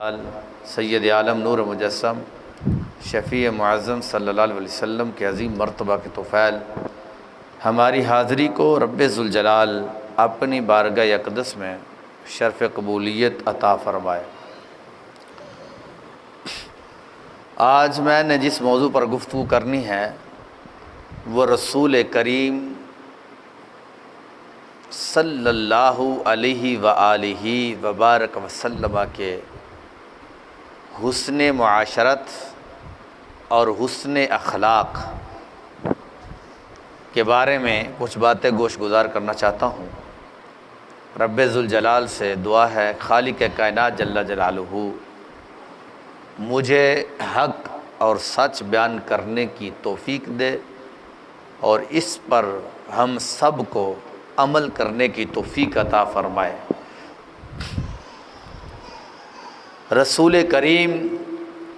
سید عالم نور مجسم شفیع معظم صلی اللہ علیہ وسلم کے عظیم مرتبہ کے طفیل ہماری حاضری کو رب ذوالجلال اپنی بارگاہ اقدس میں شرف قبولیت عطا فرمائے۔ آج میں نے جس موضوع پر گفتگو کرنی ہے وہ رسول کریم صلی اللہ علیہ وآلہ وبارک وسلم کے حسن معاشرت اور حسن اخلاق کے بارے میں کچھ باتیں گوش گزار کرنا چاہتا ہوں۔ رب ذوالجلال سے دعا ہے خالق کائنات جل جلالہ مجھے حق اور سچ بیان کرنے کی توفیق دے اور اس پر ہم سب کو عمل کرنے کی توفیق عطا فرمائے۔ رسول کریم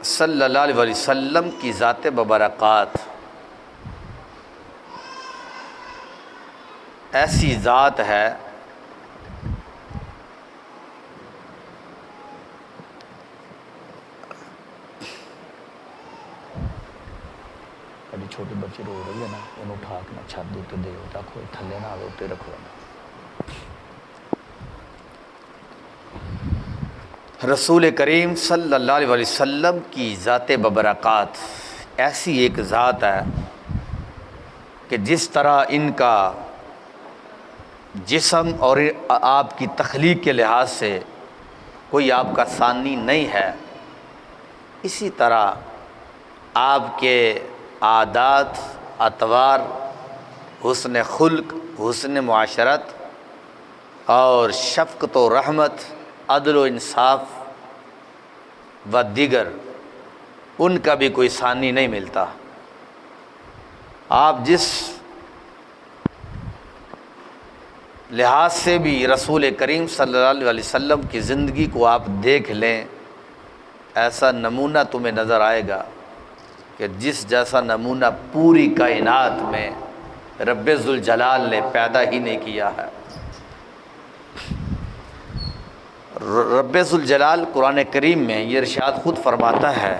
صلی اللہ علیہ وسلم کی ذات مبارکات ایسی ذات ہے چھوٹی بچی رو رہی ہے نا، انہوں اٹھا کے چھت دے دے رکھو، تھلے نہ آوے اتنے رکھو نا۔ رسول کریم صلی اللہ علیہ وسلم کی ذات مبارکات ایسی ایک ذات ہے کہ جس طرح ان کا جسم اور آپ کی تخلیق کے لحاظ سے کوئی آپ کا ثانی نہیں ہے، اسی طرح آپ کے عادات، اطوار، حسن خلق، حسن معاشرت اور شفقت و رحمت، عدل و انصاف و دیگر ان کا بھی کوئی ثانی نہیں ملتا۔ آپ جس لحاظ سے بھی رسول کریم صلی اللہ علیہ وسلم کی زندگی کو آپ دیکھ لیں، ایسا نمونہ تمہیں نظر آئے گا کہ جس جیسا نمونہ پوری کائنات میں رب ذوالجلال نے پیدا ہی نہیں کیا ہے۔ رب ذوالجلال قرآن کریم میں یہ ارشاد خود فرماتا ہے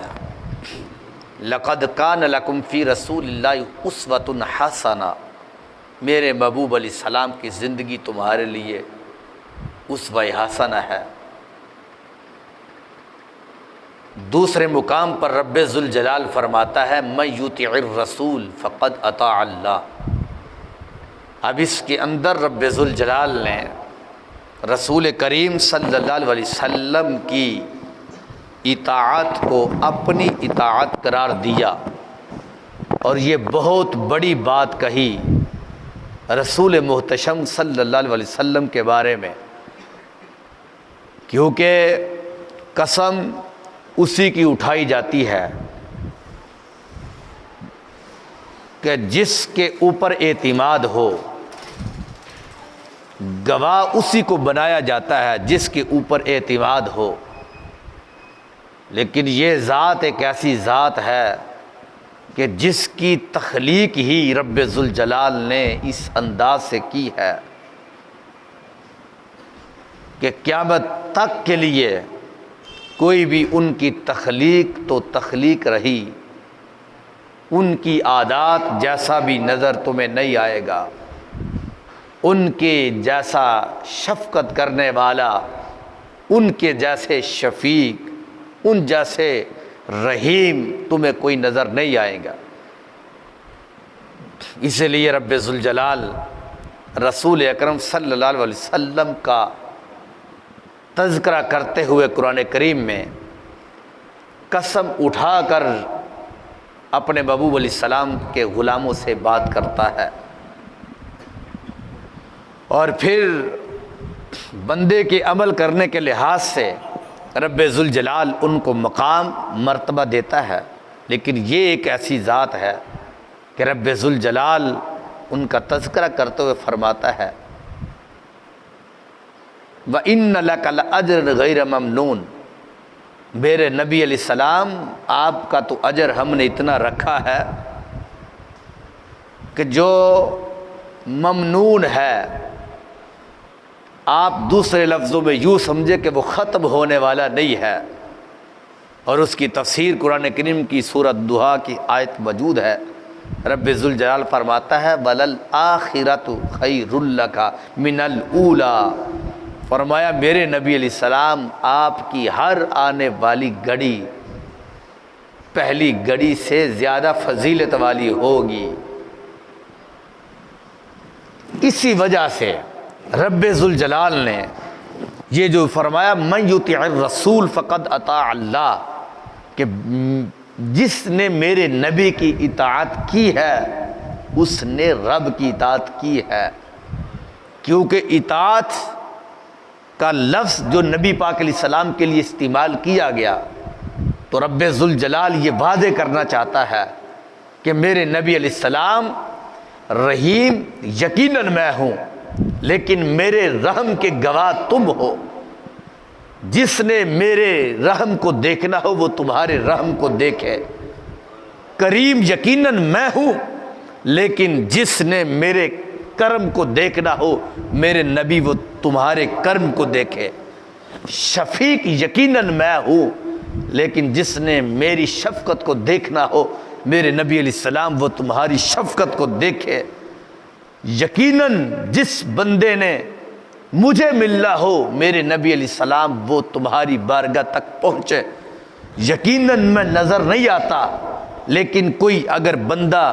لَقَدْ كَانَ لَكُمْ فِي رَسُولِ اللَّهِ أُسْوَةٌ حَسَنَةٌ، میرے محبوب علیہ السلام کی زندگی تمہارے لیے اسوہ حسنہ ہے۔ دوسرے مقام پر رب ذوالجلال فرماتا ہے مَن يُطِعِ الرَّسُولَ فَقَدْ أَطَاعَ اللَّهَ۔ اب اس کے اندر رب ذوالجلال نے رسول کریم صلی اللہ علیہ وسلم کی اطاعت کو اپنی اطاعت قرار دیا، اور یہ بہت بڑی بات کہی رسول محتشم صلی اللہ علیہ وسلم کے بارے میں، کیونکہ قسم اسی کی اٹھائی جاتی ہے کہ جس کے اوپر اعتماد ہو، گواہ اسی کو بنایا جاتا ہے جس کے اوپر اعتماد ہو۔ لیکن یہ ذات ایک ایسی ذات ہے کہ جس کی تخلیق ہی رب ذوالجلال نے اس انداز سے کی ہے کہ قیامت تک کے لیے کوئی بھی ان کی تخلیق تو تخلیق رہی، ان کی عادات جیسا بھی نظر تمہیں نہیں آئے گا، ان کے جیسا شفقت کرنے والا، ان کے جیسے شفیق، ان جیسے رحیم تمہیں کوئی نظر نہیں آئے گا۔ اسی لیے رب ذوالجلال رسول اکرم صلی اللہ علیہ وسلم کا تذکرہ کرتے ہوئے قرآن کریم میں قسم اٹھا کر اپنے محبوب علیہ السلام کے غلاموں سے بات کرتا ہے، اور پھر بندے کے عمل کرنے کے لحاظ سے رب ذوالجلال ان کو مقام مرتبہ دیتا ہے۔ لیکن یہ ایک ایسی ذات ہے کہ رب ذوالجلال ان کا تذکرہ کرتے ہوئے فرماتا ہے وَإِنَّ لَكَ لَأَجْرًا غَيْرَ مَمْنُونٍ، میرے نبی علیہ السلام آپ کا تو اجر ہم نے اتنا رکھا ہے کہ جو ممنون ہے، آپ دوسرے لفظوں میں یوں سمجھے کہ وہ ختم ہونے والا نہیں ہے، اور اس کی تفسیر قرآن کریم کی سورۃ دہا کی آیت موجود ہے۔ رب ذوالجلال فرماتا ہے وَلَلْآخِرَةُ خَيْرٌ لَكَ مِنَ الْأُولَىٰ، فرمایا میرے نبی علیہ السلام آپ کی ہر آنے والی گھڑی پہلی گھڑی سے زیادہ فضیلت والی ہوگی۔ اسی وجہ سے رب ذوالجلال نے یہ جو فرمایا من یطع الرسول فقد اطاع اللہ، کہ جس نے میرے نبی کی اطاعت کی ہے اس نے رب کی اطاعت کی ہے، کیونکہ اطاعت کا لفظ جو نبی پاک علیہ السلام کے لیے استعمال کیا گیا تو رب ذوالجلال یہ واضح کرنا چاہتا ہے کہ میرے نبی علیہ السلام رحیم یقیناً میں ہوں، لیکن میرے رحم کے گواہ تم ہو۔ جس نے میرے رحم کو دیکھنا ہو وہ تمہارے رحم کو دیکھے۔ کریم یقیناً میں ہوں، لیکن جس نے میرے کرم کو دیکھنا ہو میرے نبی وہ تمہارے کرم کو دیکھے۔ شفیق یقیناً میں ہوں، لیکن جس نے میری شفقت کو دیکھنا ہو میرے نبی علیہ السلام وہ تمہاری شفقت کو دیکھے۔ یقیناً جس بندے نے مجھے ملنا ہو میرے نبی علیہ السلام وہ تمہاری بارگاہ تک پہنچے۔ یقیناً میں نظر نہیں آتا، لیکن کوئی اگر بندہ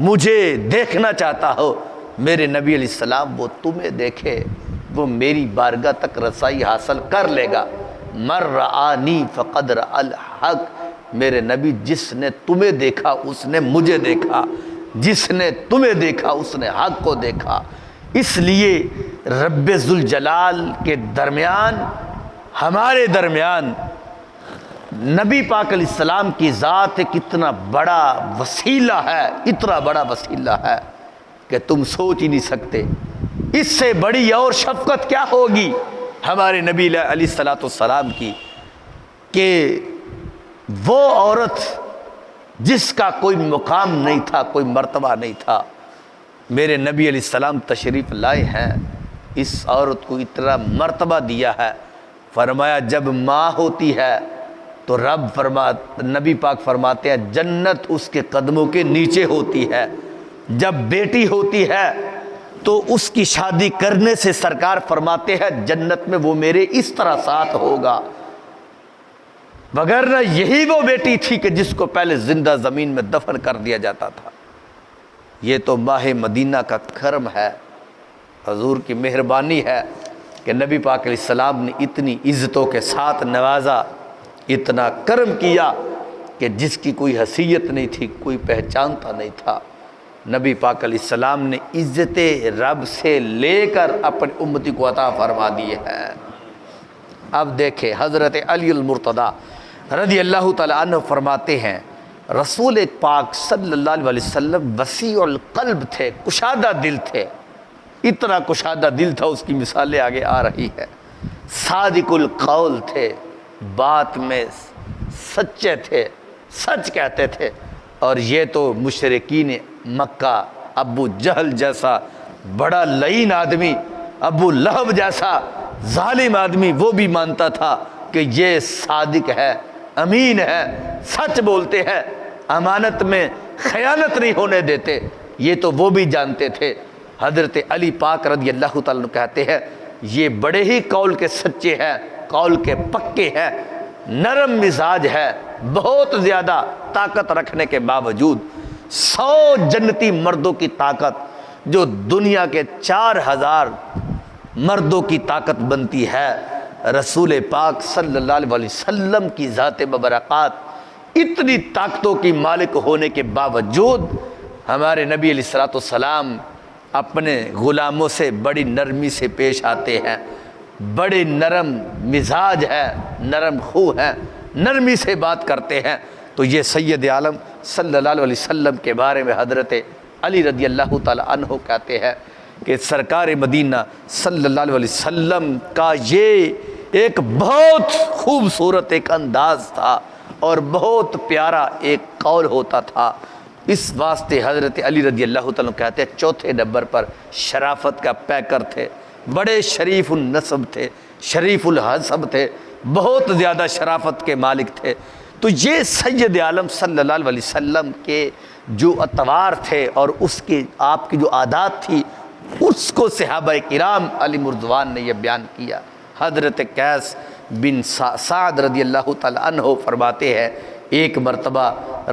مجھے دیکھنا چاہتا ہو میرے نبی علیہ السلام وہ تمہیں دیکھے، وہ میری بارگاہ تک رسائی حاصل کر لے گا۔ مر رآنی فقد رأى الحق، میرے نبی جس نے تمہیں دیکھا اس نے مجھے دیکھا، جس نے تمہیں دیکھا اس نے حق کو دیکھا۔ اس لیے رب ذوالجلال کے درمیان ہمارے درمیان نبی پاک علیہ السلام کی ذات ایک اتنا بڑا وسیلہ ہے، اتنا بڑا وسیلہ ہے کہ تم سوچ ہی نہیں سکتے۔ اس سے بڑی اور شفقت کیا ہوگی ہمارے نبی علیہ السلام کی، کہ وہ عورت جس کا کوئی مقام نہیں تھا، کوئی مرتبہ نہیں تھا، میرے نبی علیہ السلام تشریف لائے ہیں، اس عورت کو اتنا مرتبہ دیا ہے۔ فرمایا جب ماں ہوتی ہے تو نبی پاک فرماتے ہیں جنت اس کے قدموں کے نیچے ہوتی ہے، جب بیٹی ہوتی ہے تو اس کی شادی کرنے سے سرکار فرماتے ہیں جنت میں وہ میرے اس طرح ساتھ ہوگا، وگرنہ یہی وہ بیٹی تھی کہ جس کو پہلے زندہ زمین میں دفن کر دیا جاتا تھا۔ یہ تو ماہ مدینہ کا کرم ہے، حضور کی مہربانی ہے کہ نبی پاک علیہ السلام نے اتنی عزتوں کے ساتھ نوازا، اتنا کرم کیا کہ جس کی کوئی حیثیت نہیں تھی، کوئی پہچانتا نہیں تھا، نبی پاک علیہ السلام نے عزت رب سے لے کر اپنی امتی کو عطا فرما دی ہے۔ اب دیکھیں حضرت علی المرتضیٰ رضی اللہ تعالیٰ عنہ فرماتے ہیں رسول پاک صلی اللہ علیہ وسلم وسیع القلب تھے، کشادہ دل تھے، اتنا کشادہ دل تھا، اس کی مثالیں آگے آ رہی ہے۔ صادق القول تھے، بات میں سچے تھے، سچ کہتے تھے، اور یہ تو مشرکین مکہ ابو جہل جیسا بڑا لعین آدمی، ابو لہب جیسا ظالم آدمی وہ بھی مانتا تھا کہ یہ صادق ہے، امین ہے، سچ بولتے ہیں، امانت میں خیانت نہیں ہونے دیتے، یہ تو وہ بھی جانتے تھے۔ حضرت علی پاک رضی اللہ تعالیٰ عنہ کہتے ہیں یہ بڑے ہی قول کے سچے ہیں، قول کے پکے ہیں، نرم مزاج ہے، بہت زیادہ طاقت رکھنے کے باوجود 100 جنتی مردوں کی طاقت جو دنیا کے 4000 مردوں کی طاقت بنتی ہے، رسول پاک صلی اللہ علیہ وسلم کی ذات مبارکات اتنی طاقتوں کی مالک ہونے کے باوجود ہمارے نبی علیہ السلام اپنے غلاموں سے بڑی نرمی سے پیش آتے ہیں، بڑے نرم مزاج ہے، نرم خو ہے، نرمی سے بات کرتے ہیں۔ تو یہ سید عالم صلی اللہ علیہ وسلم کے بارے میں حضرت علی رضی اللہ تعالی عنہ کہتے ہیں کہ سرکار مدینہ صلی اللہ علیہ وسلم کا یہ ایک بہت خوبصورت ایک انداز تھا اور بہت پیارا ایک قول ہوتا تھا۔ اس واسطے حضرت علی رضی اللہ تعالیٰ کہتے ہیں چوتھے نمبر پر شرافت کا پیکر تھے، بڑے شریف النسب تھے، شریف الحسب تھے، بہت زیادہ شرافت کے مالک تھے۔ تو یہ سید عالم صلی اللہ علیہ وسلم کے جو اطوار تھے اور اس کے آپ کی جو عادات تھی اس کو صحابہ کرام علیہ رضوان نے یہ بیان کیا۔ حضرت قیس بن سعد رضی اللہ تعالیٰ عنہ فرماتے ہیں ایک مرتبہ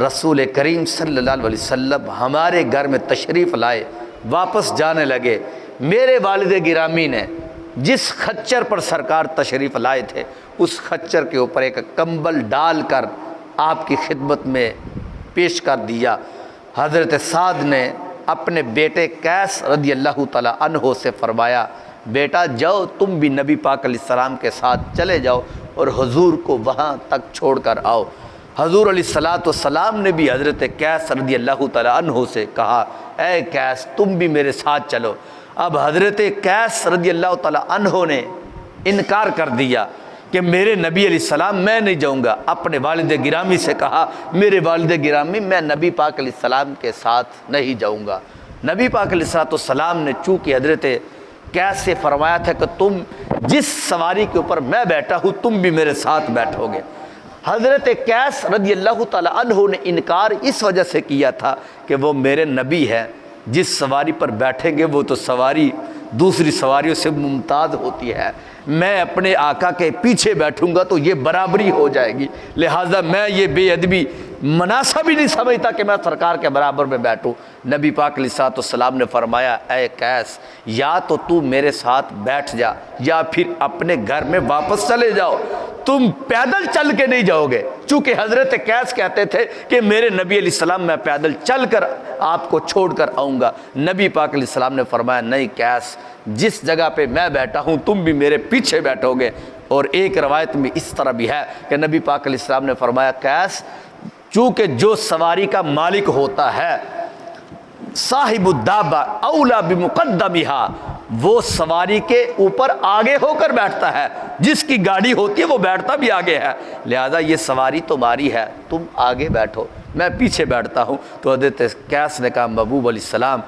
رسول کریم صلی اللہ علیہ وسلم ہمارے گھر میں تشریف لائے، واپس جانے لگے، میرے والد گرامی نے جس خچر پر سرکار تشریف لائے تھے اس خچر کے اوپر ایک کمبل ڈال کر آپ کی خدمت میں پیش کر دیا۔ حضرت سعد نے اپنے بیٹے قیس رضی اللہ تعالیٰ عنہ سے فرمایا بیٹا جاؤ تم بھی نبی پاک علیہ السلام کے ساتھ چلے جاؤ اور حضور کو وہاں تک چھوڑ کر آؤ۔ حضور علیہ السلام نے بھی حضرت قیس رضی اللہ تعالیٰ عنہ سے کہا اے قیس تم بھی میرے ساتھ چلو۔ اب حضرت قیس رضی اللہ تعالیٰ عنہ نے انکار کر دیا کہ میرے نبی علیہ السلام میں نہیں جاؤں گا، اپنے والد گرامی سے کہا میرے والد گرامی میں نبی پاک علیہ السلام کے ساتھ نہیں جاؤں گا۔ نبی پاک علیہ السلام نے چونکہ حضرت قیس سے فرمایا تھا کہ تم جس سواری کے اوپر میں بیٹھا ہوں تم بھی میرے ساتھ بیٹھو گے۔ حضرت قیس رضی اللہ تعالیٰ عنہ نے انکار اس وجہ سے کیا تھا کہ وہ میرے نبی ہے، جس سواری پر بیٹھیں گے وہ تو سواری دوسری سواریوں سے ممتاز ہوتی ہے، میں اپنے آقا کے پیچھے بیٹھوں گا تو یہ برابری ہو جائے گی، لہٰذا میں یہ بے ادبی مناسب ہی نہیں سمجھتا کہ میں سرکار کے برابر میں بیٹھوں۔ نبی پاک علیہ السلام نے فرمایا اے قیس یا تو میرے ساتھ بیٹھ جا یا پھر اپنے گھر میں واپس چلے جاؤ، تم پیدل چل کے نہیں جاؤ گے، چونکہ حضرت قیس کہتے تھے کہ میرے نبی علیہ السلام میں پیدل چل کر آپ کو چھوڑ کر آؤں گا۔ نبی پاک علیہ السلام نے فرمایا نہیں قیس جس جگہ پہ میں بیٹھا ہوں تم بھی میرے پیچھے بیٹھو گے۔ اور ایک روایت میں اس طرح بھی ہے کہ نبی پاک علیہ السلام نے فرمایا قیس چونکہ جو سواری کا مالک ہوتا ہے صاحب الدابہ اولا بمقدمہا، وہ سواری کے اوپر آگے ہو کر بیٹھتا ہے، جس کی گاڑی ہوتی ہے وہ بیٹھتا بھی آگے ہے، لہذا یہ سواری تمہاری ہے تم آگے بیٹھو میں پیچھے بیٹھتا ہوں۔ تو حضرت قیس نے کہا محبوب علیہ السلام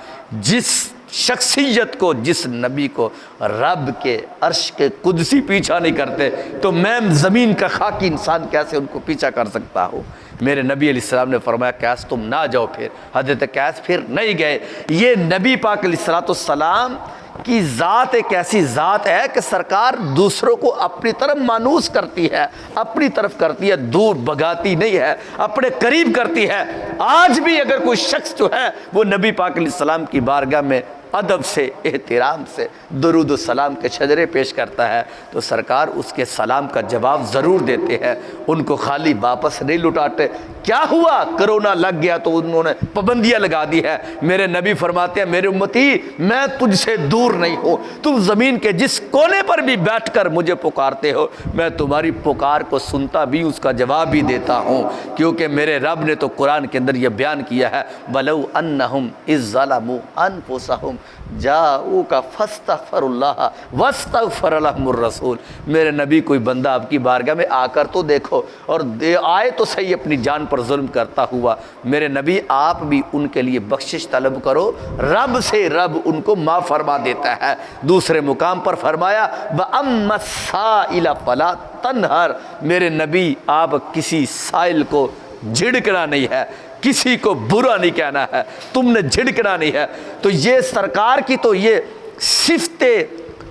جس شخصیت کو جس نبی کو رب کے عرش کے قدسی پیچھا نہیں کرتے تو میں زمین کا خاکی انسان کیسے ان کو پیچھا کر سکتا ہوں۔ میرے نبی علیہ السلام نے فرمایا قیس تم نہ جاؤ، پھر حضرت قیس پھر نہیں گئے۔ یہ نبی پاک علیہ السلام کی ذات ایک ایسی ذات ہے کہ سرکار دوسروں کو اپنی طرف مانوس کرتی ہے، اپنی طرف کرتی ہے، دور بھگاتی نہیں ہے، اپنے قریب کرتی ہے۔ آج بھی اگر کوئی شخص جو ہے وہ نبی پاک علیہ السلام کی بارگاہ میں ادب سے احترام سے درود و سلام کے شجرے پیش کرتا ہے تو سرکار اس کے سلام کا جواب ضرور دیتے ہیں، ان کو خالی واپس نہیں لٹاتے۔ کیا ہوا؟ کرونا لگ گیا تو انہوں نے پابندیاں لگا دی ہے۔ میرے نبی فرماتے ہیں میرے امتی میں تجھ سے دور نہیں ہوں، تم زمین کے جس کونے پر بھی بیٹھ کر مجھے پکارتے ہو میں تمہاری پکار کو سنتا بھی اس کا جواب بھی دیتا ہوں، کیونکہ میرے رب نے تو قرآن کے اندر یہ بیان کیا ہے وَلَوْ أَنَّهُمْ إِذْ ظَلَمُوا أَنفُسَهُمْ جاؤوک فاستغفر اللہ واستغفر لهم الرسول۔ میرے نبی کوئی بندہ آپ کی بارگاہ میں آ کر تو دیکھو اور آئے تو صحیح اپنی جان پر ظلم کرتا ہوا، میرے نبی آپ بھی ان کے لیے بخشش طلب کرو، رب سے رب ان کو معاف فرما دیتا ہے۔ دوسرے مقام پر فرمایا وَأَمَّا السَّائِلَ فَلَا تَنْهَرْ، میرے نبی آپ کسی سائل کو جھڑکنا نہیں ہے، کسی کو برا نہیں کہنا ہے، تم نے جھڑکنا نہیں ہے۔ تو یہ سرکار کی تو یہ صفت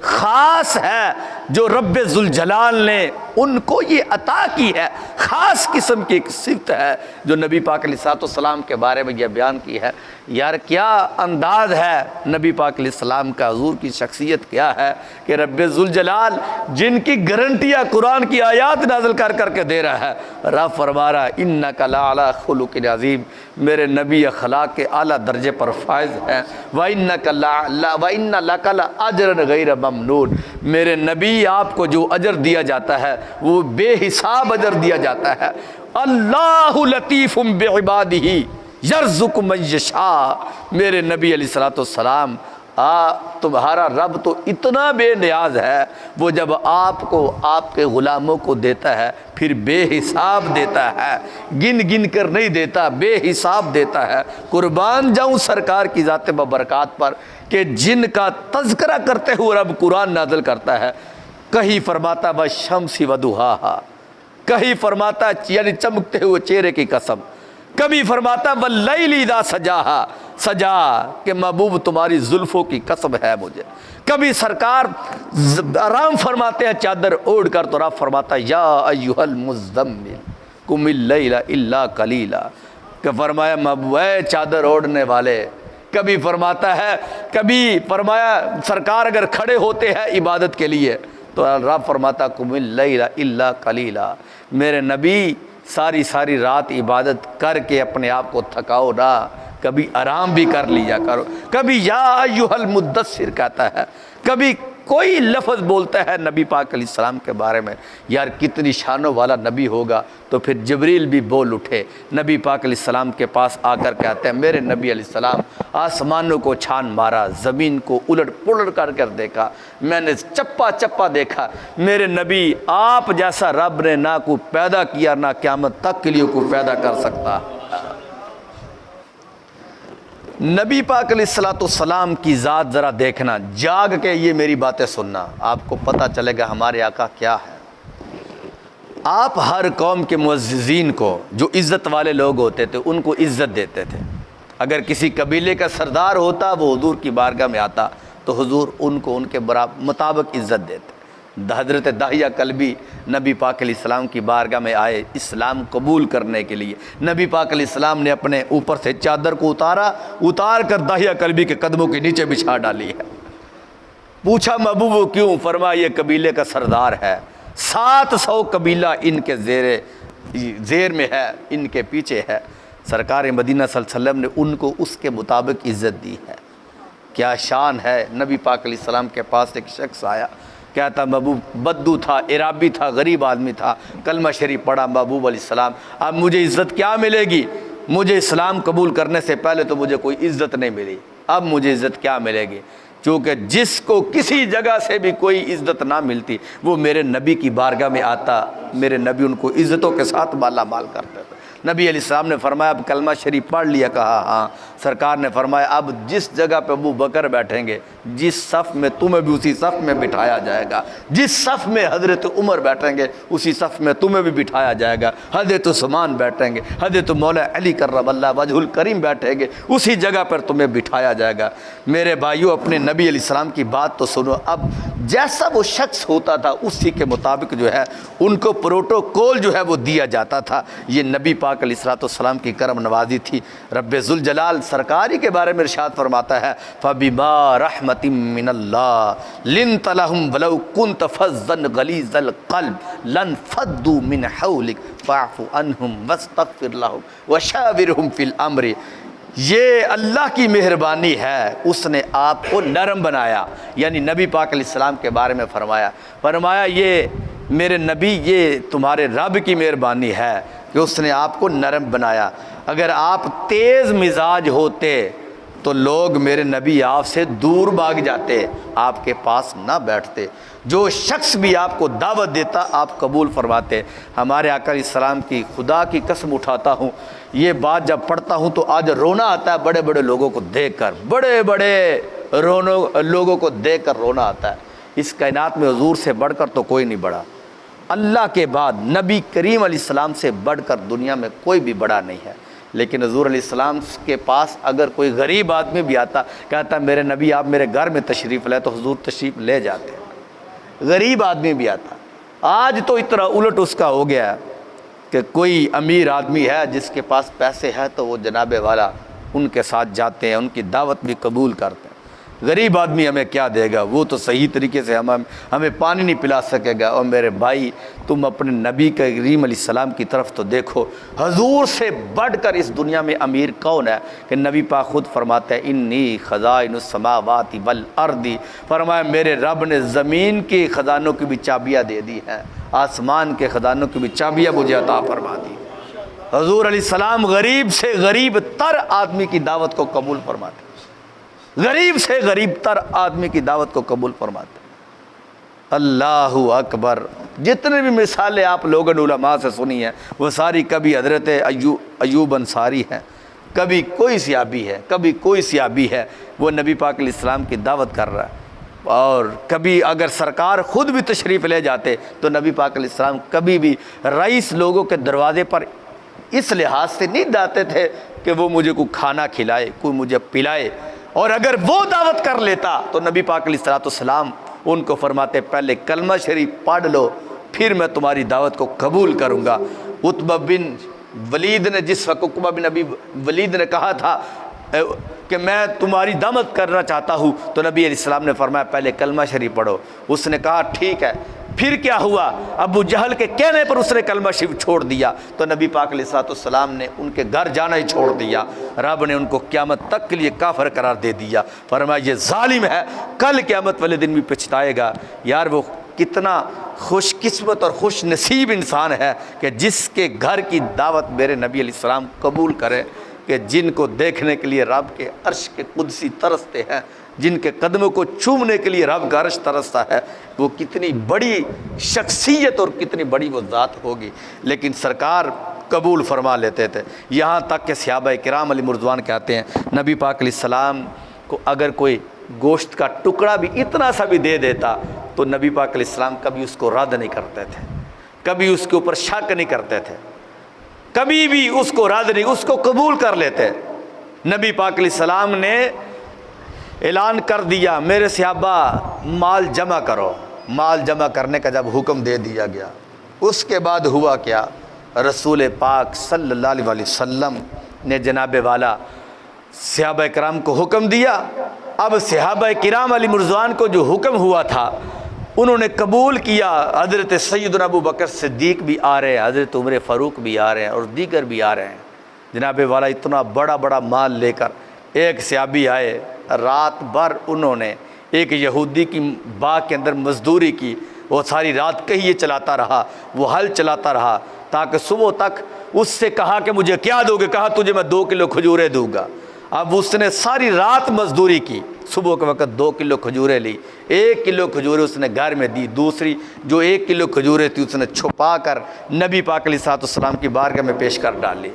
خاص ہے جو رب ذوالجلال نے ان کو یہ عطا کی ہے، خاص قسم کی ایک صفت ہے جو نبی پاک علیہ السلام کے بارے میں یہ بیان کی ہے۔ یار کیا انداز ہے نبی پاک علیہ السلام کا، حضور کی شخصیت کیا ہے کہ رب ذوالجلال جن کی گارنٹیاں قرآن کی آیات نازل کر کر کے دے رہا ہے، رب فرما رہا ہے انک لعلی خلق عظیم، میرے نبی اخلاق کے اعلیٰ درجے پر فائز ہیں، وَإِنَّ لَكَ لَأَجْرًا غَيْرَ مَمْنُونٍ، میرے نبی آپ کو جو اجر دیا جاتا ہے وہ بے حساب اجر دیا جاتا ہے۔ اللہ لطیف بعبادہ یرزق من یشاء، میرے نبی علیہ السلام تمہارا رب تو اتنا بے نیاز ہے، وہ جب آپ کو آپ کے غلاموں کو دیتا ہے پھر بے حساب دیتا ہے، گن گن کر نہیں دیتا، بے حساب دیتا ہے۔ قربان جاؤں سرکار کی ذات ببرکات پر کہ جن کا تذکرہ کرتے ہوئے رب قرآن نازل کرتا ہے، کہیں فرماتا والشمس وضحاہا، کہیں فرماتا ہے یعنی چمکتے ہوئے چہرے کی قسم، کبھی فرماتا ہے واللیل اذا سجاہا، سجا کہ محبوب تمہاری زلفوں کی قسم ہے مجھے، کبھی سرکار آرام فرماتے ہیں چادر اوڑھ کر تو رب فرماتا ہے یا ایھا المزمل قم اللیل الا قلیلا، کہ فرمایا محبوب اے چادر اوڑھنے والے، کبھی فرماتا ہے، کبھی فرمایا سرکار اگر کھڑے ہوتے ہیں عبادت کے لیے تو رب فرماتا قم اللیل الا قلیلا، میرے نبی ساری رات عبادت کر کے اپنے آپ کو تھکاؤ نہ، کبھی آرام بھی کر لیا کرو، کبھی یا ایھا المدثر کہتا ہے، کبھی کوئی لفظ بولتا ہے نبی پاک علیہ السلام کے بارے میں، یار کتنی شانوں والا نبی ہوگا، تو پھر جبریل بھی بول اٹھے، نبی پاک علیہ السلام کے پاس آ کر کہتے ہیں میرے نبی علیہ السلام آسمانوں کو چھان مارا، زمین کو الٹ پلٹ کر دیکھا، میں نے چپا چپا دیکھا، میرے نبی آپ جیسا رب نے نہ کو پیدا کیا نہ قیامت تک کے لیے کو پیدا کر سکتا۔ نبی پاک علیہ السلام کی ذات ذرا دیکھنا، جاگ کے یہ میری باتیں سننا، آپ کو پتہ چلے گا ہمارے آقا کیا ہے۔ آپ ہر قوم کے معززین کو، جو عزت والے لوگ ہوتے تھے ان کو عزت دیتے تھے، اگر کسی قبیلے کا سردار ہوتا وہ حضور کی بارگاہ میں آتا تو حضور ان کو ان کے مطابق عزت دیتے۔ حضرت داہیہ کلبی نبی پاک علیہ السلام کی بارگاہ میں آئے اسلام قبول کرنے کے لیے، نبی پاک علیہ السلام نے اپنے اوپر سے چادر کو اتار کر داہیہ کلبی کے قدموں کے نیچے بچھا ڈالی ہے۔ پوچھا محبوب کیوں؟ فرمایا یہ قبیلے کا سردار ہے، 700 قبیلہ ان کے زیر میں ہے، ان کے پیچھے ہے، سرکار مدینہ صلی اللہ علیہ وسلم نے ان کو اس کے مطابق عزت دی ہے۔ کیا شان ہے۔ نبی پاک علیہ السلام کے پاس ایک شخص آیا، کہتا محبوب بدو تھا، عرابی تھا، غریب آدمی تھا، کلمہ شریف پڑھا محبوب علیہ السلام، اب مجھے عزت کیا ملے گی؟ مجھے اسلام قبول کرنے سے پہلے تو مجھے کوئی عزت نہیں ملی، اب مجھے عزت کیا ملے گی؟ چونکہ جس کو کسی جگہ سے بھی کوئی عزت نہ ملتی وہ میرے نبی کی بارگاہ میں آتا، میرے نبی ان کو عزتوں کے ساتھ مالا مال کرتے تھے۔ نبی علیہ السلام نے فرمایا اب کلمہ شریف پڑھ لیا؟ کہا ہاں۔ سرکار نے فرمایا اب جس جگہ پہ ابو بکر بیٹھیں گے جس صف میں تمہیں بھی اسی صف میں بٹھایا جائے گا، جس صف میں حضرت عمر بیٹھیں گے اسی صف میں تمہیں بھی بٹھایا جائے گا، حضرت عثمان بیٹھیں گے، حضرت مولا علی کرم اللہ وجہ الکریم بیٹھیں گے، اسی جگہ پر تمہیں بٹھایا جائے گا۔ میرے بھائیوں اپنے نبی علیہ السلام کی بات تو سنو، اب جیسا وہ شخص ہوتا تھا اسی کے مطابق جو ہے ان کو پروٹوکول جو ہے وہ دیا جاتا تھا۔ یہ نبی پاک علیہ السلام کی کرم نوازی تھی۔ رب ذوالجلال سرکاری کے بارے میں ارشاد فرماتا ہے فَبِمَا رَحْمَةٍ مِّنَ اللَّهِ لِنْتَ لَهُمْ وَلَوْ كُنْتَ فَظًّا غَلِيظَ الْقَلْبِ لَانفَضُّوا مِنْ حَوْلِكَ فَاعْفُ عَنْهُمْ وَاسْتَغْفِرْ لَهُمْ وَشَاوِرْهُمْ فِي الْأَمْرِ۔ یہ اللہ کی مہربانی ہے، اس نے آپ کو نرم بنایا، یعنی نبی پاک علیہ السلام کے بارے میں فرمایا یہ میرے نبی یہ تمہارے رب کی مہربانی ہے کہ اس نے آپ کو نرم بنایا۔ اگر آپ تیز مزاج ہوتے تو لوگ میرے نبی آپ سے دور بھاگ جاتے، آپ کے پاس نہ بیٹھتے۔ جو شخص بھی آپ کو دعوت دیتا آپ قبول فرماتے۔ ہمارے آقا علیہ السلام کی خدا کی قسم اٹھاتا ہوں، یہ بات جب پڑھتا ہوں تو آج رونا آتا ہے، بڑے بڑے لوگوں کو دیکھ کر، بڑے بڑے لوگوں کو دیکھ کر رونا آتا ہے۔ اس کائنات میں حضور سے بڑھ کر تو کوئی نہیں بڑا، اللہ کے بعد نبی کریم علیہ السلام سے بڑھ کر دنیا میں کوئی بھی بڑا نہیں ہے۔ لیکن حضور علیہ السلام کے پاس اگر کوئی غریب آدمی بھی آتا، کہتا میرے نبی آپ میرے گھر میں تشریف لائے، تو حضور تشریف لے جاتے۔ غریب آدمی بھی آتا۔ آج تو اتنا الٹ اس کا ہو گیا کہ کوئی امیر آدمی ہے جس کے پاس پیسے ہیں تو وہ جناب والا ان کے ساتھ جاتے ہیں، ان کی دعوت بھی قبول کرتے ہیں۔ غریب آدمی ہمیں کیا دے گا؟ وہ تو صحیح طریقے سے ہمیں پانی نہیں پلا سکے گا۔ اور میرے بھائی تم اپنے نبی کریم علیہ السلام کی طرف تو دیکھو، حضور سے بڑھ کر اس دنیا میں امیر کون ہے؟ کہ نبی پاک خود فرماتے ہیں انی خزائن السماوات والارض، فرمایا میرے رب نے زمین کے خزانوں کی بھی چابیاں دے دی ہیں، آسمان کے خزانوں کی بھی چابیاں مجھے عطا فرما دی۔ حضور علیہ السلام غریب سے غریب تر آدمی کی دعوت کو قبول فرماتے، غریب سے غریب تر آدمی کی دعوت کو قبول فرماتے۔ اللہ اکبر۔ جتنے بھی مثالیں آپ لوگوں نے علماء سے سنی ہیں وہ ساری کبھی حضرت ایوب انصاری ہیں، کبھی کوئی صحابی ہے، کبھی کوئی صحابی ہے، وہ نبی پاک علیہ السلام کی دعوت کر رہا ہے۔ اور کبھی اگر سرکار خود بھی تشریف لے جاتے تو نبی پاک علیہ السلام کبھی بھی رئیس لوگوں کے دروازے پر اس لحاظ سے نہیں جاتے تھے کہ وہ مجھے کوئی کھانا کھلائے، کوئی مجھے پلائے، اور اگر وہ دعوت کر لیتا تو نبی پاک علیہ السلام ان کو فرماتے پہلے کلمہ شریف پڑھ لو پھر میں تمہاری دعوت کو قبول کروں گا۔ عتبہ بن ولید نے جس وقت عقبہ بن ابی ولید نے کہا تھا کہ میں تمہاری دعوت کرنا چاہتا ہوں تو نبی علیہ السلام نے فرمایا پہلے کلمہ شریف پڑھو۔ اس نے کہا ٹھیک ہے۔ پھر کیا ہوا؟ ابو جہل کے کہنے پر اس نے کلمہ شریف چھوڑ دیا تو نبی پاک علیہ السلام نے ان کے گھر جانا ہی چھوڑ دیا۔ رب نے ان کو قیامت تک کے لیے کافر قرار دے دیا، فرمایا یہ ظالم ہے، کل قیامت والے دن بھی پچھتائے گا۔ یار وہ کتنا خوش قسمت اور خوش نصیب انسان ہے کہ جس کے گھر کی دعوت میرے نبی علیہ السلام قبول کرے، کہ جن کو دیکھنے کے لیے رب کے عرش کے قدسی ترستے ہیں، جن کے قدموں کو چومنے کے لیے رب کا عرش ترستا ہے، وہ کتنی بڑی شخصیت اور کتنی بڑی وہ ذات ہوگی۔ لیکن سرکار قبول فرما لیتے تھے، یہاں تک کہ صحابہ کرام علیہ رضوان کہتے ہیں نبی پاک علیہ السلام کو اگر کوئی گوشت کا ٹکڑا بھی اتنا سا بھی دے دیتا تو نبی پاک علیہ السلام کبھی اس کو رد نہیں کرتے تھے، کبھی اس کے اوپر شک نہیں کرتے تھے، کبھی بھی اس کو رد نہیں، اس کو قبول کر لیتے۔ نبی پاک علیہ السلام نے اعلان کر دیا میرے صحابہ مال جمع کرو، مال جمع کرنے کا جب حکم دے دیا گیا، اس کے بعد ہوا کیا؟ رسول پاک صلی اللہ علیہ وسلم نے جناب والا صحابہ کرام کو حکم دیا۔ اب صحابہ کرام علیہ رضوان کو جو حکم ہوا تھا انہوں نے قبول کیا۔ حضرت سیدنا ابو بکر صدیق بھی آ رہے ہیں، حضرت عمر فاروق بھی آ رہے ہیں اور دیگر بھی آ رہے ہیں۔ جناب والا اتنا بڑا بڑا مال لے کر ایک صحابی آئے، رات بھر انہوں نے ایک یہودی کی باغ کے اندر مزدوری کی، وہ ساری رات کہیے چلاتا رہا، وہ ہل چلاتا رہا تاکہ صبح تک اس سے کہا کہ مجھے کیا دو گے؟ کہا تجھے میں 2 کلو کھجوریں دوں گا۔ اب اس نے ساری رات مزدوری کی، صبح کے وقت 2 کلو کھجوریں لی، 1 کلو کھجوریں اس نے گھر میں دی، دوسری جو 1 کلو کھجوریں تھی اس نے چھپا کر نبی پاک علیہ السلام کی بارگاہ میں پیش کر ڈالی۔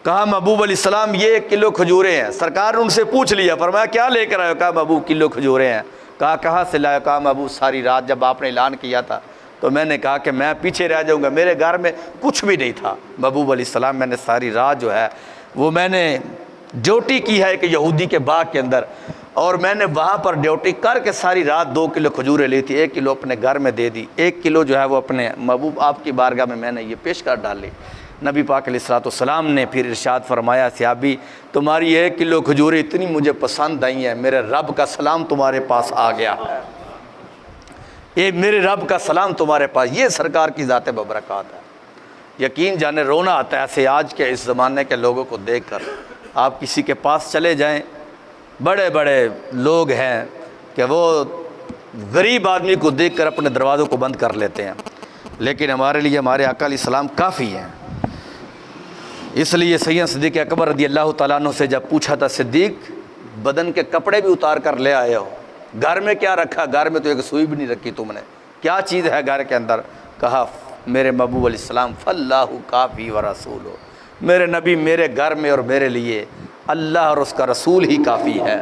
کہا محبوب علیہ السلام یہ 1 کلو کھجوریں ہیں۔ سرکار نے ان سے پوچھ لیا، فرمایا کیا لے کر آئے ہو؟ کہا محبوب کلو کھجوریں ہیں۔ کہا کہاں سے لایا؟ کہا محبوب ساری رات جب آپ نے اعلان کیا تھا تو میں نے کہا کہ میں پیچھے رہ جاؤں گا، میرے گھر میں کچھ بھی نہیں تھا۔ محبوب علیہ السلام میں نے ساری رات جو ہے وہ میں نے ڈیوٹی کی ہے کہ یہودی کے باغ کے اندر، اور میں نے وہاں پر ڈیوٹی کر کے ساری رات 2 کلو کھجوریں لی تھی، 1 کلو اپنے گھر میں دے دی، 1 کلو جو ہے وہ اپنے محبوب آپ کی بارگاہ میں نے یہ پیش کر ڈالی۔ نبی پاک علیہ السلام نے پھر ارشاد فرمایا صحابی تمہاری 1 کلو کھجوریں اتنی مجھے پسند آئی ہیں، میرے رب کا سلام تمہارے پاس آ گیا ہے، یہ میرے رب کا سلام تمہارے پاس۔ یہ سرکار کی ذات ببرکات ہے۔ یقین جانے رونا آتا ہے ایسے آج کے اس زمانے کے لوگوں کو دیکھ کر۔ آپ کسی کے پاس چلے جائیں، بڑے بڑے لوگ ہیں کہ وہ غریب آدمی کو دیکھ کر اپنے دروازوں کو بند کر لیتے ہیں، لیکن ہمارے لیے ہمارے آقا علیہ السلام کافی ہیں۔ اس لیے سیدنا صدیق اکبر رضی اللہ تعالیٰ عنہ سے جب پوچھا تھا صدیق بدن کے کپڑے بھی اتار کر لے آئے ہو، گھر میں کیا رکھا؟ گھر میں تو ایک سوئی بھی نہیں رکھی تم نے، کیا چیز ہے گھر کے اندر؟ کہا میرے محبوب علیہ السلام فاللہ کافی و رسول، میرے نبی میرے گھر میں اور میرے لیے اللہ اور اس کا رسول ہی کافی ہے،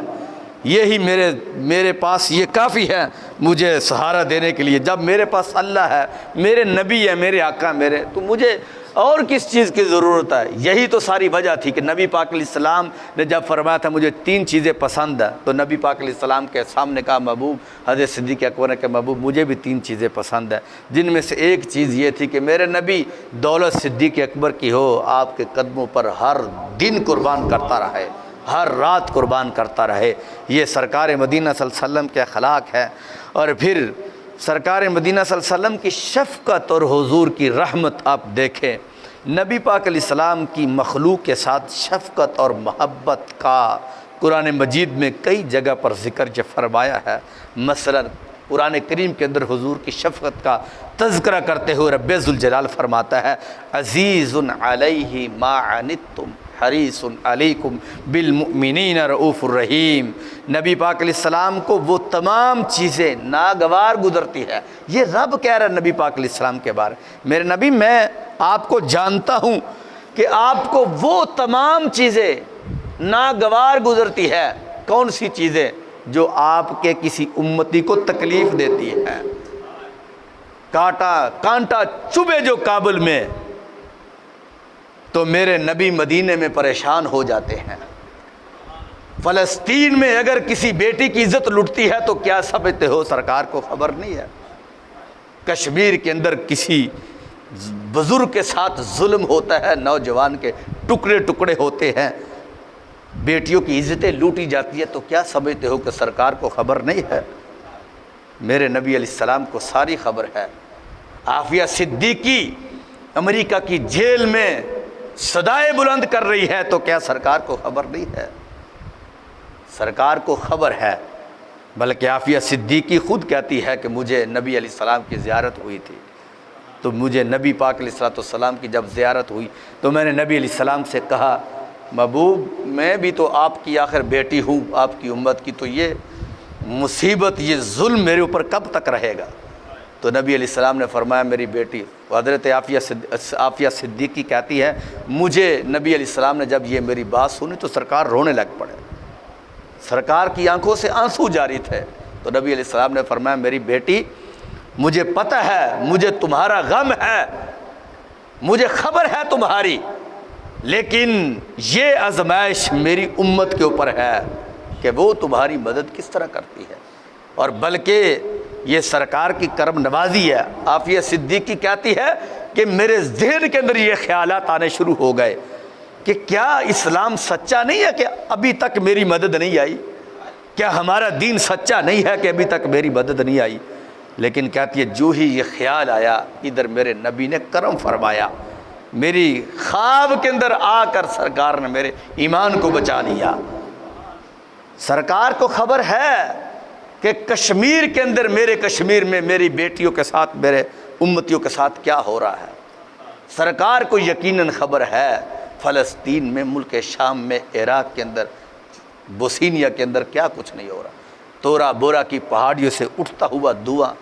یہی میرے پاس یہ کافی ہے مجھے سہارا دینے کے لیے۔ جب میرے پاس اللہ ہے، میرے نبی ہے، میرے آقا میرے، تو مجھے اور کس چیز کی ضرورت ہے؟ یہی تو ساری وجہ تھی کہ نبی پاک علیہ السلام نے جب فرمایا تھا مجھے 3 چیزیں پسند ہیں، تو نبی پاک علیہ السلام کے سامنے کہا محبوب حضرت صدیق اکبر نے کہ محبوب مجھے بھی 3 چیزیں پسند ہیں، جن میں سے ایک چیز یہ تھی کہ میرے نبی دولت صدیق اکبر کی ہو، آپ کے قدموں پر ہر دن قربان کرتا رہے، ہر رات قربان کرتا رہے۔ یہ سرکار مدینہ صلی اللہ علیہ وسلم کے اخلاق ہے۔ اور پھر سرکار مدینہ صلی اللہ علیہ وسلم کی شفقت اور حضور کی رحمت آپ دیکھیں، نبی پاک علیہ السلام کی مخلوق کے ساتھ شفقت اور محبت کا قرآن مجید میں کئی جگہ پر ذکر جو فرمایا ہے۔ مثلا قرآن کریم کے اندر حضور کی شفقت کا تذکرہ کرتے ہوئے رب ذوالجلال فرماتا ہے عزیز علیہ ما عنتم حریص علیکم بالمؤمنین رؤوف الرحیم۔ نبی پاک علیہ السلام کو وہ تمام چیزیں ناگوار گزرتی ہے۔ یہ رب کہہ رہا ہے نبی پاک علیہ السلام کے بارے، میرے نبی میں آپ کو جانتا ہوں کہ آپ کو وہ تمام چیزیں ناگوار گزرتی ہے۔ کون سی چیزیں؟ جو آپ کے کسی امتی کو تکلیف دیتی ہے، کانٹا چبھے جو کابل میں، تو میرے نبی مدینے میں پریشان ہو جاتے ہیں۔ فلسطین میں اگر کسی بیٹی کی عزت لٹتی ہے تو کیا سمجھتے ہو سرکار کو خبر نہیں ہے؟ کشمیر کے اندر کسی بزرگ کے ساتھ ظلم ہوتا ہے، نوجوان کے ٹکڑے ٹکڑے ہوتے ہیں، بیٹیوں کی عزتیں لوٹی جاتی ہے، تو کیا سمجھتے ہو کہ سرکار کو خبر نہیں ہے؟ میرے نبی علیہ السلام کو ساری خبر ہے۔ عافیہ صدیقی امریکہ کی جیل میں صدائے بلند کر رہی ہے، تو کیا سرکار کو خبر نہیں ہے؟ سرکار کو خبر ہے، بلکہ عافیہ صدیقی خود کہتی ہے کہ مجھے نبی علیہ السلام کی زیارت ہوئی تھی، تو مجھے نبی پاک علیہ السلام کی جب زیارت ہوئی تو میں نے نبی علیہ السلام سے کہا، محبوب میں بھی تو آپ کی آخر بیٹی ہوں، آپ کی امت کی، تو یہ مصیبت، یہ ظلم میرے اوپر کب تک رہے گا؟ تو نبی علیہ السلام نے فرمایا میری بیٹی، حضرت عافیہ صدیقی کہتی ہے مجھے نبی علیہ السلام نے جب یہ میری بات سنی تو سرکار رونے لگ پڑے، سرکار کی آنکھوں سے آنسو جاری تھے۔ تو نبی علیہ السلام نے فرمایا میری بیٹی، مجھے پتہ ہے، مجھے تمہارا غم ہے، مجھے خبر ہے تمہاری، لیکن یہ آزمائش میری امت کے اوپر ہے کہ وہ تمہاری مدد کس طرح کرتی ہے، اور بلکہ یہ سرکار کی کرم نوازی ہے۔ عافیہ صدیقی کہتی ہے کہ میرے ذہن کے اندر یہ خیالات آنے شروع ہو گئے کہ کیا اسلام سچا نہیں ہے کہ ابھی تک میری مدد نہیں آئی؟ کیا ہمارا دین سچا نہیں ہے کہ ابھی تک میری مدد نہیں آئی؟ لیکن کہتی ہے جو ہی یہ خیال آیا، ادھر میرے نبی نے کرم فرمایا، میری خواب کے اندر آ کر سرکار نے میرے ایمان کو بچا لیا۔ سرکار کو خبر ہے کہ کشمیر کے اندر، میرے کشمیر میں میری بیٹیوں کے ساتھ، میرے امتیوں کے ساتھ کیا ہو رہا ہے۔ سرکار کو یقیناً خبر ہے فلسطین میں، ملک شام میں، عراق کے اندر، بوسنیا کے اندر کیا کچھ نہیں ہو رہا۔ تورا بورا کی پہاڑیوں سے اٹھتا ہوا دھواں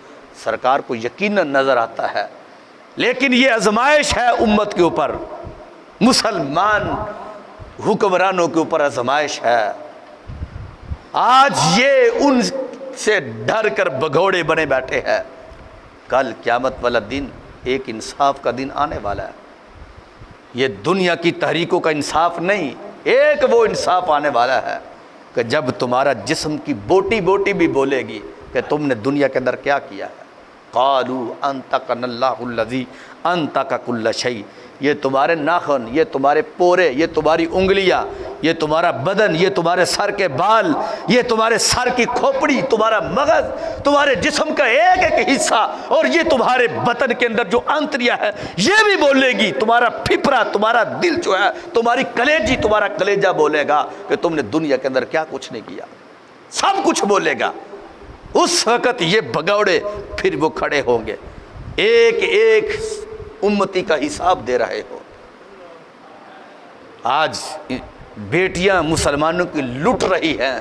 سرکار کو یقیناً نظر آتا ہے، لیکن یہ آزمائش ہے امت کے اوپر، مسلمان حکمرانوں کے اوپر آزمائش ہے۔ آج یہ ان سے ڈر کر بھگوڑے بنے بیٹھے ہیں، کل قیامت والا دن، ایک انصاف کا دن آنے والا ہے۔ یہ دنیا کی تحریکوں کا انصاف نہیں، ایک وہ انصاف آنے والا ہے کہ جب تمہارا جسم کی بوٹی بوٹی بھی بولے گی کہ تم نے دنیا کے اندر کیا کیا ہے۔ قالوا انطقنا اللہ الذی انطق کل شیء، یہ تمہارے ناخن، یہ تمہارے پورے، یہ تمہاری انگلیاں، یہ تمہارا بدن، یہ تمہارے سر کے بال، یہ تمہارے سر کی کھوپڑی، تمہارا مغز، تمہارے جسم کا ایک ایک حصہ، اور یہ تمہارے بطن کے اندر جو آنتریاں ہے یہ بھی بولے گی، تمہارا پھپھڑا، تمہارا دل جو ہے، تمہاری کلیجی، تمہارا کلیجہ بولے گا کہ تم نے دنیا کے اندر کیا کچھ نہیں کیا، سب کچھ بولے گا۔ اس وقت یہ بھگوڑے پھر وہ کھڑے ہوں گے، ایک ایک امتی کا حساب دے رہے ہو۔ آج بیٹیاں مسلمانوں کی لٹ رہی ہیں،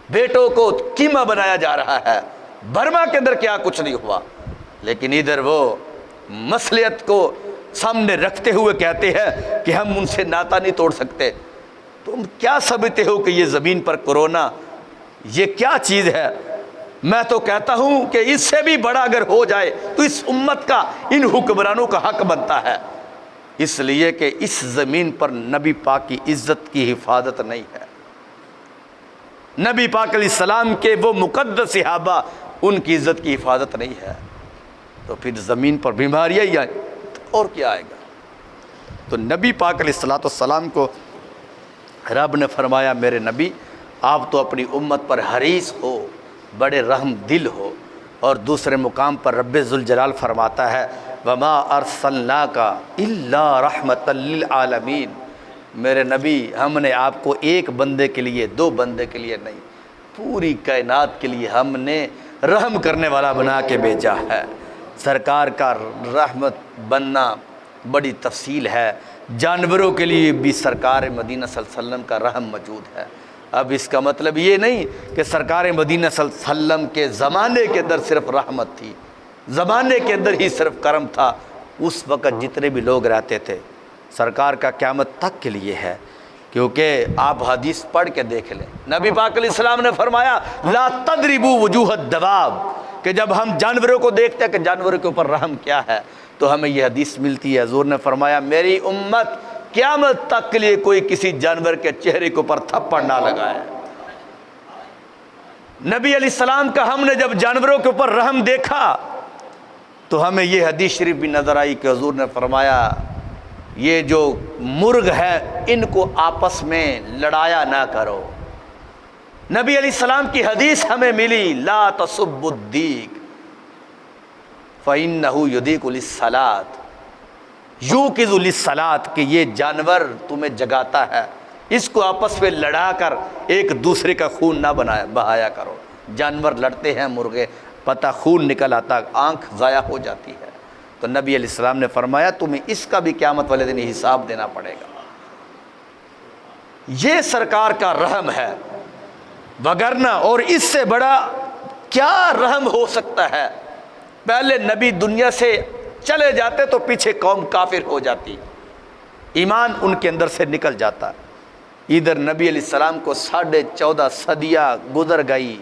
بیٹوں کو قیمہ بنایا جا رہا ہے۔ برما کے اندر کیا کچھ نہیں ہوا، لیکن ادھر وہ مصلحت کو سامنے رکھتے ہوئے کہتے ہیں کہ ہم ان سے ناطہ نہیں توڑ سکتے۔ تم کیا سمجھتے ہو کہ یہ زمین پر کورونا یہ کیا چیز ہے؟ میں تو کہتا ہوں کہ اس سے بھی بڑا اگر ہو جائے تو اس امت کا، ان حکمرانوں کا حق بنتا ہے، اس لیے کہ اس زمین پر نبی پاک کی عزت کی حفاظت نہیں ہے، نبی پاک علیہ السلام کے وہ مقدس صحابہ، ان کی عزت کی حفاظت نہیں ہے، تو پھر زمین پر بیماریاں ہی آئیں اور کیا آئے گا۔ تو نبی پاک علیہ السلام کو رب نے فرمایا میرے نبی آپ تو اپنی امت پر حریص ہو، بڑے رحم دل ہو، اور دوسرے مقام پر رب ذوالجلال فرماتا ہے وَمَا أَرْسَلْنَاكَ إِلَّا رَحْمَةً لِّلْعَالَمِينَ، میرے نبی ہم نے آپ کو ایک بندے کے لیے، دو بندے کے لیے نہیں، پوری کائنات کے لیے ہم نے رحم کرنے والا بنا کے بھیجا ہے۔ سرکار کا رحمت بننا بڑی تفصیل ہے، جانوروں کے لیے بھی سرکار مدینہ صلی اللہ علیہ وسلم کا رحم موجود ہے۔ اب اس کا مطلب یہ نہیں کہ سرکار مدینہ صلی اللہ علیہ وسلم کے زمانے کے اندر صرف رحمت تھی، زمانے کے اندر ہی صرف کرم تھا، اس وقت جتنے بھی لوگ رہتے تھے، سرکار کا قیامت تک کے لیے ہے کیونکہ آپ حدیث پڑھ کے دیکھ لیں، نبی پاک علیہ السلام نے فرمایا لا تضربوا وجوہ الدواب، کہ جب ہم جانوروں کو دیکھتے ہیں کہ جانوروں کے اوپر رحم کیا ہے تو ہمیں یہ حدیث ملتی ہے۔ حضور نے فرمایا میری امت قیامت تک کے لیے کوئی کسی جانور کے چہرے کے اوپر تھپڑ نہ لگائے۔ نبی علیہ السلام کا ہم نے جب جانوروں کے اوپر رحم دیکھا تو ہمیں یہ حدیث شریف بھی نظر آئی کہ حضور نے فرمایا یہ جو مرغ ہے ان کو آپس میں لڑایا نہ کرو۔ نبی علیہ السلام کی حدیث ہمیں ملی لا تسبوا الدیک فإنہ یدیک للصلاۃ، یوقظ للصلاۃ، کہ یہ جانور تمہیں جگاتا ہے، اس کو آپس میں لڑا کر ایک دوسرے کا خون نہ بہایا کرو۔ جانور لڑتے ہیں مرغے، پتہ خون نکل آتا، آنکھ ضائع ہو جاتی ہے۔ تو نبی علیہ السلام نے فرمایا تمہیں اس کا بھی قیامت والے دن حساب دینا پڑے گا۔ یہ سرکار کا رحم ہے، وگرنہ اور اس سے بڑا کیا رحم ہو سکتا ہے؟ پہلے نبی دنیا سے چلے جاتے تو پیچھے قوم کافر ہو جاتی، ایمان ان کے اندر سے نکل جاتا۔ ادھر نبی علیہ السلام کو 14.5 صدیاں گزر گئی،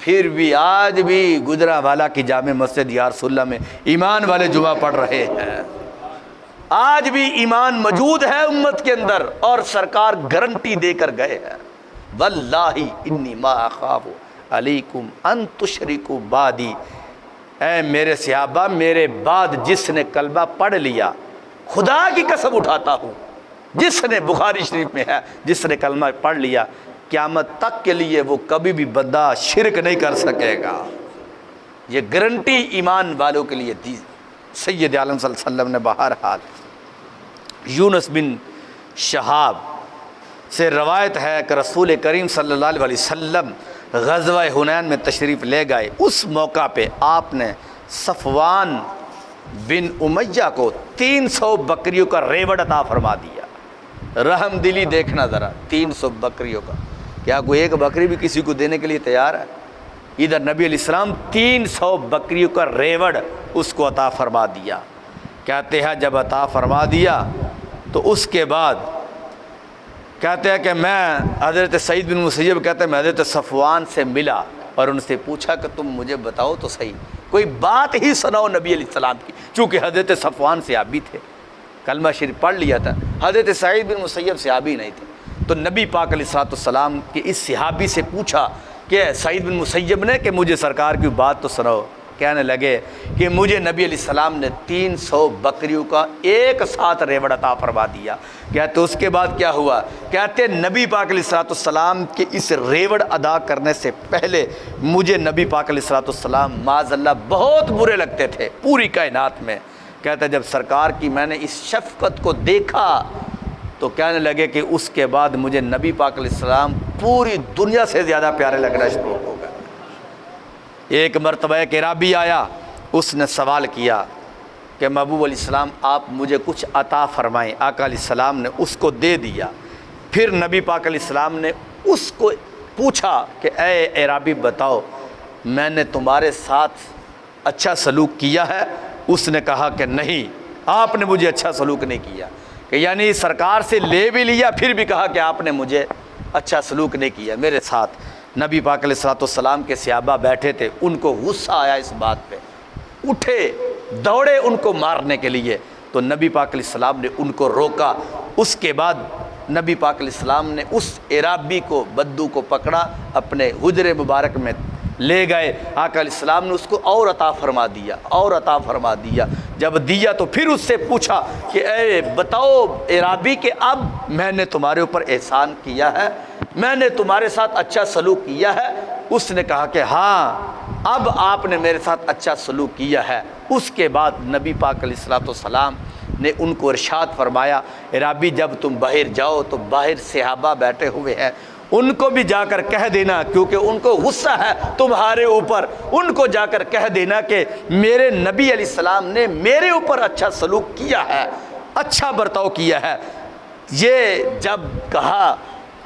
پھر بھی آج بھی گجرانوالہ کی جامع مسجد یا رسول اللہ میں ایمان والے جمعہ پڑھ رہے ہیں، آج بھی ایمان موجود ہے امت کے اندر، اور سرکار گارنٹی دے کر گئے ہیں واللہ انی ما اخاف علیکم ان تشرکوا بعدی، اے میرے صحابہ میرے بعد جس نے کلمہ پڑھ لیا، خدا کی قسم اٹھاتا ہوں، جس نے بخاری شریف میں ہے جس نے کلمہ پڑھ لیا قیامت تک کے لیے وہ کبھی بھی بندہ شرک نہیں کر سکے گا۔ یہ گارنٹی ایمان والوں کے لیے دی سید عالم صلی اللہ علیہ وسلم نے۔ بہرحال یونس بن شہاب سے روایت ہے کہ رسول کریم صلی اللہ علیہ وسلم غزوہ حنین میں تشریف لے گئے، اس موقع پہ آپ نے صفوان بن امیہ کو 300 بکریوں کا ریوڑ عطا فرما دیا۔ رحم دلی دیکھنا ذرا، 300 بکریوں کا، کیا کوئی ایک بکری بھی کسی کو دینے کے لیے تیار ہے؟ ادھر نبی علیہ السلام 300 بکریوں کا ریوڑ اس کو عطا فرما دیا۔ کہتے ہیں جب عطا فرما دیا تو اس کے بعد کہتے ہیں کہ میں حضرت سعید بن مسیب کہتے ہیں میں حضرت صفوان سے ملا اور ان سے پوچھا کہ تم مجھے بتاؤ تو صحیح، کوئی بات ہی سناؤ نبی علیہ السلام کی، چونکہ حضرت صفوان صحابی تھے، کلمہ شریف پڑھ لیا تھا، حضرت سعید بن مسیب صحابی نہیں تھے۔ تو نبی پاک علیہ السلام کے اس صحابی سے پوچھا کہ سعید بن مسیب نے کہ مجھے سرکار کی بات تو سناؤ۔ کہنے لگے کہ مجھے نبی علیہ السلام نے 300 بکریوں کا ایک ساتھ ریوڑ عطا فرما دیا۔ کہتے اس کے بعد کیا ہوا؟ کہتے نبی پاک علیہ السلام کے اس ریوڑ ادا کرنے سے پہلے مجھے نبی پاک علیہ السلام معاذ اللہ بہت برے لگتے تھے پوری کائنات میں۔ کہتے جب سرکار کی میں نے اس شفقت کو دیکھا تو کہنے لگے کہ اس کے بعد مجھے نبی پاک علیہ السلام پوری دنیا سے زیادہ پیارے لگنا شروع ہو گئے۔ ایک مرتبہ ایک عرابی آیا، اس نے سوال کیا کہ محبوب علیہ السلام آپ مجھے کچھ عطا فرمائیں۔ آقا علیہ السلام نے اس کو دے دیا۔ پھر نبی پاک علیہ السلام نے اس کو پوچھا کہ اے عرابی بتاؤ میں نے تمہارے ساتھ اچھا سلوک کیا ہے؟ اس نے کہا کہ نہیں، آپ نے مجھے اچھا سلوک نہیں کیا، کہ یعنی سرکار سے لے بھی لیا پھر بھی کہا کہ آپ نے مجھے اچھا سلوک نہیں کیا میرے ساتھ۔ نبی پاک علیہ السلام کے صحابہ بیٹھے تھے، ان کو غصہ آیا اس بات پہ، اٹھے دوڑے ان کو مارنے کے لیے، تو نبی پاک علیہ السلام نے ان کو روکا۔ اس کے بعد نبی پاک علیہ السلام نے اس عرابی کو بدو کو پکڑا، اپنے حجرے مبارک میں لے گئے۔ آقا علیہ السلام نے اس کو اور عطا فرما دیا اور عطا فرما دیا۔ جب دیا تو پھر اس سے پوچھا کہ اے بتاؤ عرابی کہ اب میں نے تمہارے اوپر احسان کیا ہے، میں نے تمہارے ساتھ اچھا سلوک کیا ہے؟ اس نے کہا کہ ہاں اب آپ نے میرے ساتھ اچھا سلوک کیا ہے۔ اس کے بعد نبی پاک علیہ السلام نے ان کو ارشاد فرمایا عرابی جب تم باہر جاؤ تو باہر صحابہ بیٹھے ہوئے ہیں، ان کو بھی جا کر کہہ دینا، کیونکہ ان کو غصہ ہے تمہارے اوپر، ان کو جا کر کہہ دینا کہ میرے نبی علیہ السلام نے میرے اوپر اچھا سلوک کیا ہے، اچھا برتاؤ کیا ہے۔ یہ جب کہا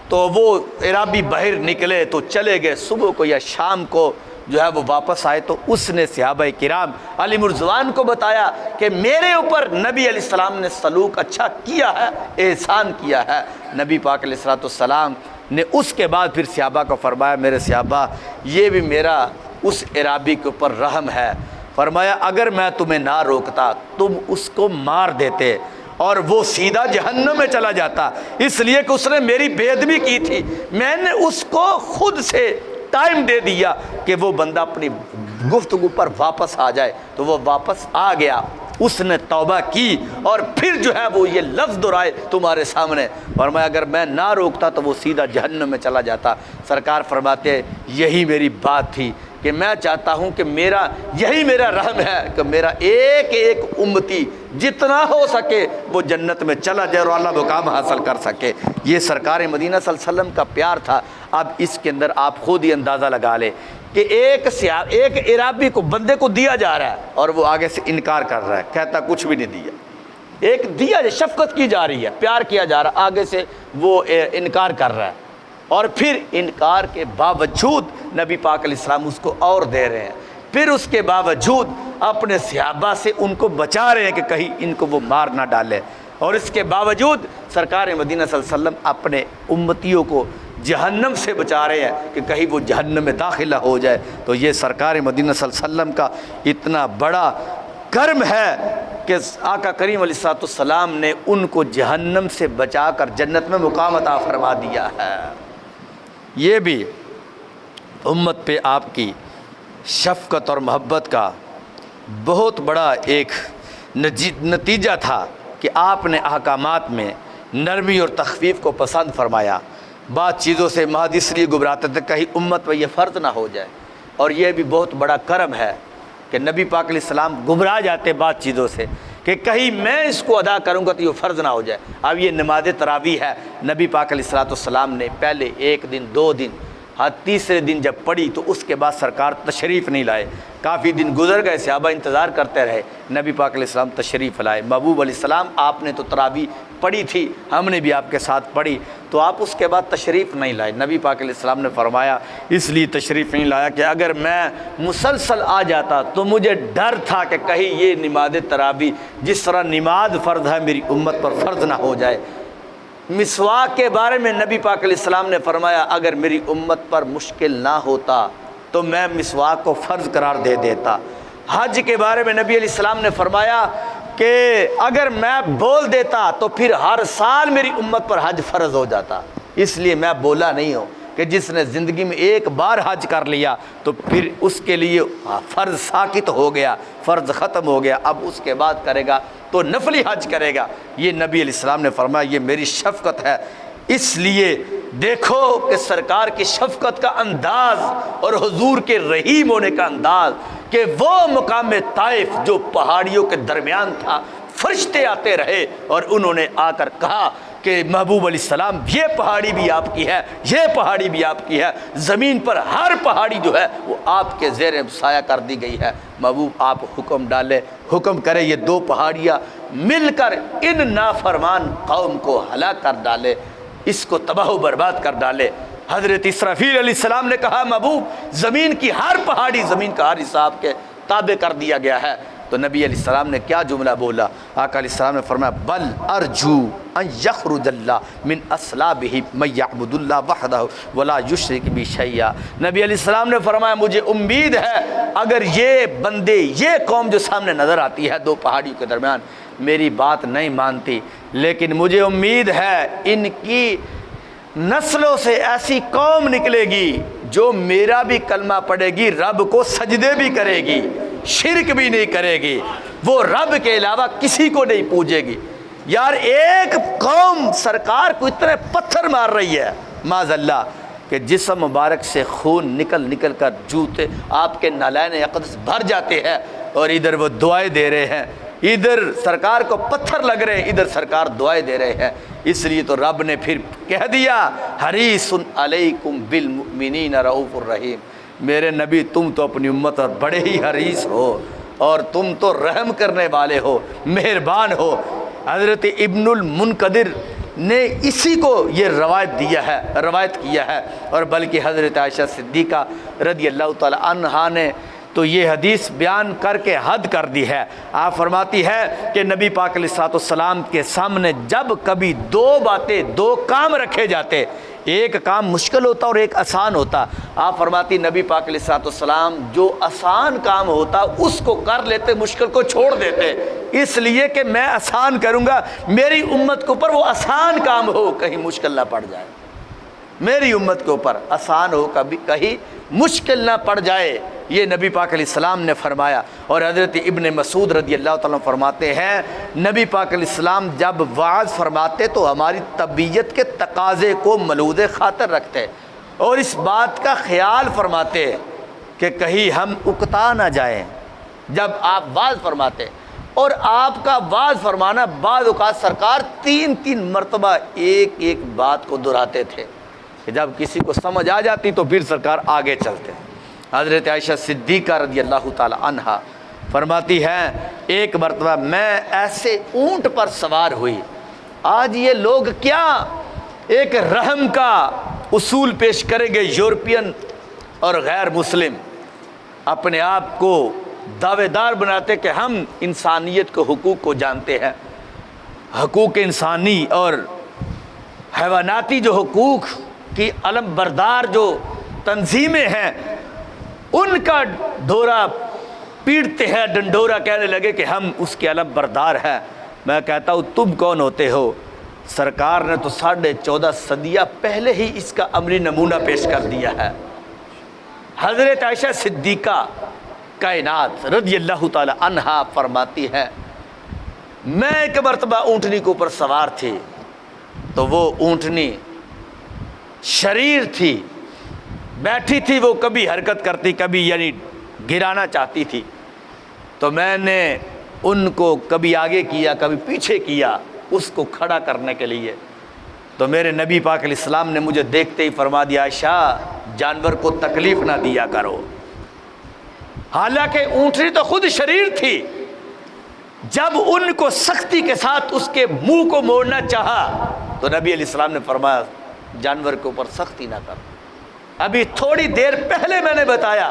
تو وہ عرابی باہر نکلے تو چلے گئے، صبح کو یا شام کو جو ہے وہ واپس آئے تو اس نے صحابہ کرام علی مرزوان کو بتایا کہ میرے اوپر نبی علیہ السلام نے سلوک اچھا کیا ہے، احسان کیا ہے۔ نبی پاک علیہ السلام نے اس کے بعد پھر صحابہ کو فرمایا میرے صحابہ یہ بھی میرا اس عرابی کے اوپر رحم ہے، فرمایا اگر میں تمہیں نہ روکتا تم اس کو مار دیتے اور وہ سیدھا جہنم میں چلا جاتا، اس لیے کہ اس نے میری بے ادبی کی تھی، میں نے اس کو خود سے ٹائم دے دیا کہ وہ بندہ اپنی گفتگو پر واپس آ جائے، تو وہ واپس آ گیا، اس نے توبہ کی اور پھر جو ہے وہ یہ لفظ دہرائے تمہارے سامنے، فرمایا اگر میں نہ روکتا تو وہ سیدھا جہنم میں چلا جاتا۔ سرکار فرماتے یہی میری بات تھی کہ میں چاہتا ہوں کہ یہی میرا رحم ہے کہ میرا ایک ایک امتی جتنا ہو سکے وہ جنت میں چلا جائے اور اعلیٰ مقام حاصل کر سکے۔ یہ سرکار مدینہ صلی اللہ علیہ وسلم کا پیار تھا۔ اب اس کے اندر آپ خود ہی اندازہ لگا لیں کہ ایک عرابی کو بندے کو دیا جا رہا ہے اور وہ آگے سے انکار کر رہا ہے، کہتا کچھ بھی نہیں دیا، ایک دیا شفقت کی جا رہی ہے، پیار کیا جا رہا ہے، آگے سے وہ انکار کر رہا ہے، اور پھر انکار کے باوجود نبی پاک علیہ السلام اس کو اور دے رہے ہیں، پھر اس کے باوجود اپنے صحابہ سے ان کو بچا رہے ہیں کہ کہیں ان کو وہ مار نہ ڈالے، اور اس کے باوجود سرکار مدینہ صلی اللہ علیہ وسلم اپنے امتیوں کو جہنم سے بچا رہے ہیں کہ کہیں وہ جہنم میں داخلہ ہو جائے۔ تو یہ سرکار مدینہ صلی اللہ علیہ وسلم کا اتنا بڑا کرم ہے کہ آقا کریم علیہ السلام نے ان کو جہنم سے بچا کر جنت میں مقام عطا فرما دیا ہے۔ یہ بھی امت پہ آپ کی شفقت اور محبت کا بہت بڑا ایک نتیجہ تھا کہ آپ نے احکامات میں نرمی اور تخفیف کو پسند فرمایا، بعض چیزوں سے محض اس لیے گھبراتے تھے کہیں امت پہ یہ فرض نہ ہو جائے، اور یہ بھی بہت بڑا کرم ہے کہ نبی پاک علیہ السلام گھبرا جاتے بعض چیزوں سے کہ کہیں میں اس کو ادا کروں گا تو یہ فرض نہ ہو جائے۔ اب یہ نماز تراویح ہے، نبی پاک علیہ السلام نے پہلے 1 دن 2 دن تیسرے دن جب پڑھی تو اس کے بعد سرکار تشریف نہیں لائے، کافی دن گزر گئے، صحابہ انتظار کرتے رہے، نبی پاک علیہ السلام تشریف لائے۔ محبوب علیہ السلام آپ نے تو تراویح پڑھی تھی، ہم نے بھی آپ کے ساتھ پڑھی، تو آپ اس کے بعد تشریف نہیں لائے۔ نبی پاک علیہ السلام نے فرمایا اس لیے تشریف نہیں لایا کہ اگر میں مسلسل آ جاتا تو مجھے ڈر تھا کہ کہیں یہ نماز تراویح جس طرح نماز فرض ہے میری امت پر فرض نہ ہو جائے۔ مسواک کے بارے میں نبی پاک علیہ السلام نے فرمایا اگر میری امت پر مشکل نہ ہوتا تو میں مسواک کو فرض قرار دے دیتا۔ حج کے بارے میں نبی علیہ السلام نے فرمایا کہ اگر میں بول دیتا تو پھر ہر سال میری امت پر حج فرض ہو جاتا، اس لیے میں بولا نہیں ہوں کہ جس نے زندگی میں ایک بار حج کر لیا تو پھر اس کے لیے فرض ساقط ہو گیا، فرض ختم ہو گیا، اب اس کے بعد کرے گا تو نفلی حج کرے گا۔ یہ نبی علیہ السلام نے فرمایا یہ میری شفقت ہے، اس لیے دیکھو کہ سرکار کی شفقت کا انداز اور حضور کے رحیم ہونے کا انداز کہ وہ مقام طائف جو پہاڑیوں کے درمیان تھا، فرشتے آتے رہے اور انہوں نے آ کر کہا کہ محبوب علیہ السلام یہ پہاڑی بھی آپ کی ہے، یہ پہاڑی بھی آپ کی ہے، زمین پر ہر پہاڑی جو ہے وہ آپ کے زیر سایہ کر دی گئی ہے، محبوب آپ حکم ڈالے، حکم کرے یہ 2 پہاڑیاں مل کر ان نافرمان قوم کو ہلاک کر ڈالے، اس کو تباہ و برباد کر ڈالے۔ حضرت اسرافیل علیہ السلام نے کہا محبوب زمین کی ہر پہاڑی زمین کا ہر حساب کے تابع کر دیا گیا ہے، تو نبی علیہ السلام نے کیا جملہ بولا؟ آقا علیہ السلام نے فرمایا بل ارجو ان یخرج اللہ من اصلابہ من یعبد اللہ وحدہ ولا یشرک بہ شیئا۔ نبی علیہ السلام نے فرمایا مجھے امید ہے اگر یہ بندے، یہ قوم جو سامنے نظر آتی ہے 2 پہاڑیوں کے درمیان، میری بات نہیں مانتی، لیکن مجھے امید ہے ان کی نسلوں سے ایسی قوم نکلے گی جو میرا بھی کلمہ پڑھے گی، رب کو سجدے بھی کرے گی، شرک بھی نہیں کرے گی، وہ رب کے علاوہ کسی کو نہیں پوجے گی۔ یار ایک قوم سرکار کو اتنے پتھر مار رہی ہے معاذ اللہ کہ جسم مبارک سے خون نکل کر جوتے آپ کے نالین اقدس بھر جاتے ہیں، اور ادھر وہ دعائیں دے رہے ہیں، ادھر سرکار کو پتھر لگ رہے ہیں، ادھر سرکار دعائیں دے رہے ہیں۔ اس لیے تو رب نے پھر کہہ دیا حریص علیکم بالمؤمنین رؤوف الرحیم، میرے نبی تم تو اپنی امت پر بڑے ہی حریص ہو اور تم تو رحم کرنے والے ہو، مہربان ہو۔ حضرت ابن المنقدر نے اسی کو یہ روایت کیا ہے، اور بلکہ حضرت عائشہ صدیقہ رضی اللہ تعالی عنہا نے تو یہ حدیث بیان کر کے حد کر دی ہے۔ آپ فرماتی ہے کہ نبی پاک علیہ الصلوۃ والسلام کے سامنے جب کبھی دو کام رکھے جاتے، ایک کام مشکل ہوتا اور ایک آسان ہوتا، آپ فرماتی نبی پاک علیہ الصلوۃ والسلام جو آسان کام ہوتا اس کو کر لیتے، مشکل کو چھوڑ دیتے، اس لیے کہ میں آسان کروں گا، میری امت کے اوپر وہ آسان کام ہو، کہیں مشکل نہ پڑ جائے، میری امت کے اوپر آسان ہو، کبھی کہیں مشکل نہ پڑ جائے، یہ نبی پاک علیہ السلام نے فرمایا۔ اور حضرت ابن مسعود رضی اللہ تعالیٰ فرماتے ہیں نبی پاک علیہ السلام جب وعظ فرماتے تو ہماری طبیعت کے تقاضے کو ملحوظ خاطر رکھتے اور اس بات کا خیال فرماتے کہ کہیں ہم اکتا نہ جائیں جب آپ وعظ فرماتے، اور آپ کا وعظ فرمانا بعض اوقات سرکار 3 مرتبہ ایک بات کو دہراتے تھے کہ جب کسی کو سمجھ آ جاتی تو پھر سرکار آگے چلتے۔ حضرت عائشہ صدیقہ رضی اللہ تعالی عنہا فرماتی ہیں ایک مرتبہ میں ایسے اونٹ پر سوار ہوئی، آج یہ لوگ کیا ایک رحم کا اصول پیش کریں گے، یورپین اور غیر مسلم اپنے آپ کو دعوے دار بناتے کہ ہم انسانیت کے حقوق کو جانتے ہیں، حقوق انسانی اور حیواناتی جو حقوق کی علم بردار جو تنظیمیں ہیں ان کا ڈھورا پیٹتے ہیں، ڈنڈورا کہنے لگے کہ ہم اس کے علم بردار ہیں۔ میں کہتا ہوں تم کون ہوتے ہو؟ سرکار نے تو 14.5 صدیہ پہلے ہی اس کا عملی نمونہ پیش کر دیا ہے۔ حضرت عائشہ صدیقہ کائنات رضی اللہ تعالی عنہا فرماتی ہے میں ایک مرتبہ اونٹنی کے اوپر سوار تھی تو وہ اونٹنی شریر تھی، بیٹھی تھی، وہ کبھی حرکت کرتی کبھی یعنی گرانا چاہتی تھی، تو میں نے ان کو کبھی آگے کیا کبھی پیچھے کیا اس کو کھڑا کرنے کے لیے، تو میرے نبی پاک علیہ السلام نے مجھے دیکھتے ہی فرما دیا عائشہ جانور کو تکلیف نہ دیا کرو، حالانکہ اونٹنی تو خود شریر تھی، جب ان کو سختی کے ساتھ اس کے منہ کو موڑنا چاہا تو نبی علیہ السلام نے فرمایا جانور کے اوپر سختی نہ کرو۔ ابھی تھوڑی دیر پہلے میں نے بتایا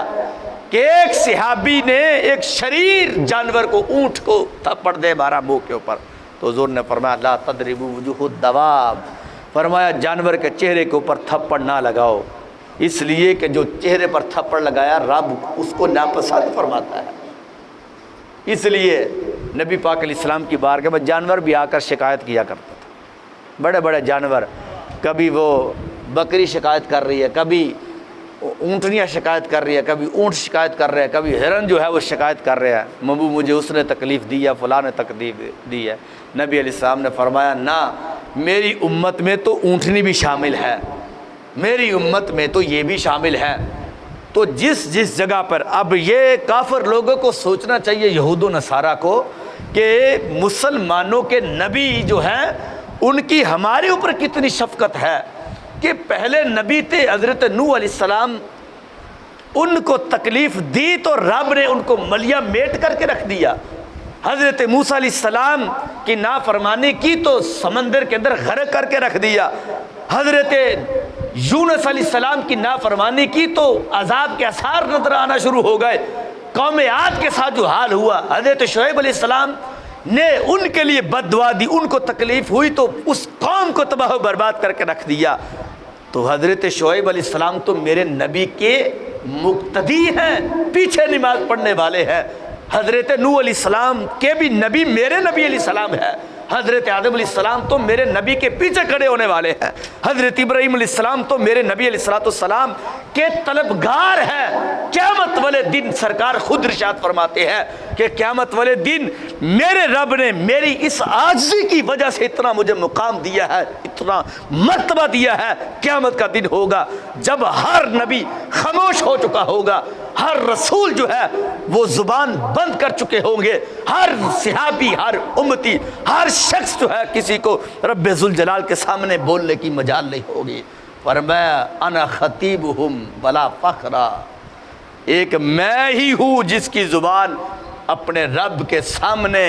کہ ایک صحابی نے ایک شریر جانور کو اونٹ کو تھپڑ دے مارا منہ کے اوپر، تو حضور نے فرمایا لا تضربوا وجوہ الدواب، فرمایا جانور کے چہرے کے اوپر تھپڑ نہ لگاؤ، اس لیے کہ جو چہرے پر تھپڑ لگایا رب اس کو ناپسند فرماتا ہے۔ اس لیے نبی پاک علیہ السلام کی بارگاہ میں جانور بھی آ کر شکایت کیا کرتا تھا، بڑے بڑے جانور، کبھی وہ بکری شکایت کر رہی ہے، کبھی اونٹنیاں شکایت کر رہی ہے، کبھی اونٹ شکایت کر رہے ہیں، کبھی ہرن جو ہے وہ شکایت کر رہے ہیں مبو مجھے اس نے تکلیف دی ہے، فلاں نے تکلیف دی ہے۔ نبی علیہ السلام نے فرمایا نہ، میری امت میں تو اونٹنی بھی شامل ہے، میری امت میں تو یہ بھی شامل ہے۔ تو جس جگہ پر اب یہ کافر لوگوں کو سوچنا چاہیے، یہود و نصارہ کو، کہ مسلمانوں کے نبی جو ہیں ان کی ہمارے اوپر کتنی شفقت ہے کہ پہلے نبی تھے حضرت نوح علیہ السلام، ان کو تکلیف دی تو رب نے ان کو ملیا میٹ کر کے رکھ دیا، حضرت موسیٰ علیہ السلام کی نافرمانی کی تو سمندر کے اندر غرق کر کے رکھ دیا، حضرت یونس علیہ السلام کی نافرمانی کی تو عذاب کے آثار نظر آنا شروع ہو گئے، قوم عاد کے ساتھ جو حال ہوا، حضرت شعیب علیہ السلام نے ان کے لیے بد دعا دی، ان کو تکلیف ہوئی تو اس قوم کو تباہ و برباد کر کے رکھ دیا۔ تو حضرت شعیب علیہ السلام تو میرے نبی کے مقتدی ہیں، پیچھے نماز پڑھنے والے ہیں، حضرت نوح علیہ السلام کے بھی نبی میرے نبی علیہ السلام ہے، حضرت آدم علیہ السلام تو میرے نبی کے پیچھے کھڑے ہونے والے ہیں، حضرت ابراہیم علیہ السلام تو میرے نبی علیہ السلام کے طلبگار ہیں۔ قیامت والے دن سرکار خود ارشاد فرماتے ہیں کہ قیامت والے دن میرے رب نے میری اس عاجزی کی وجہ سے اتنا مجھے مقام دیا ہے، اتنا مرتبہ دیا ہے، قیامت کا دن ہوگا جب ہر نبی خاموش ہو چکا ہوگا، ہر رسول جو ہے وہ زبان بند کر چکے ہوں گے، ہر صحابی، ہر امتی، ہر شخص جو ہے کسی کو رب ذوالجلال کے سامنے بولنے کی مجال نہیں ہوگی۔ فرمایا انا خطیبہم بلا فخرا، ایک میں ہی ہوں جس کی زبان اپنے رب کے سامنے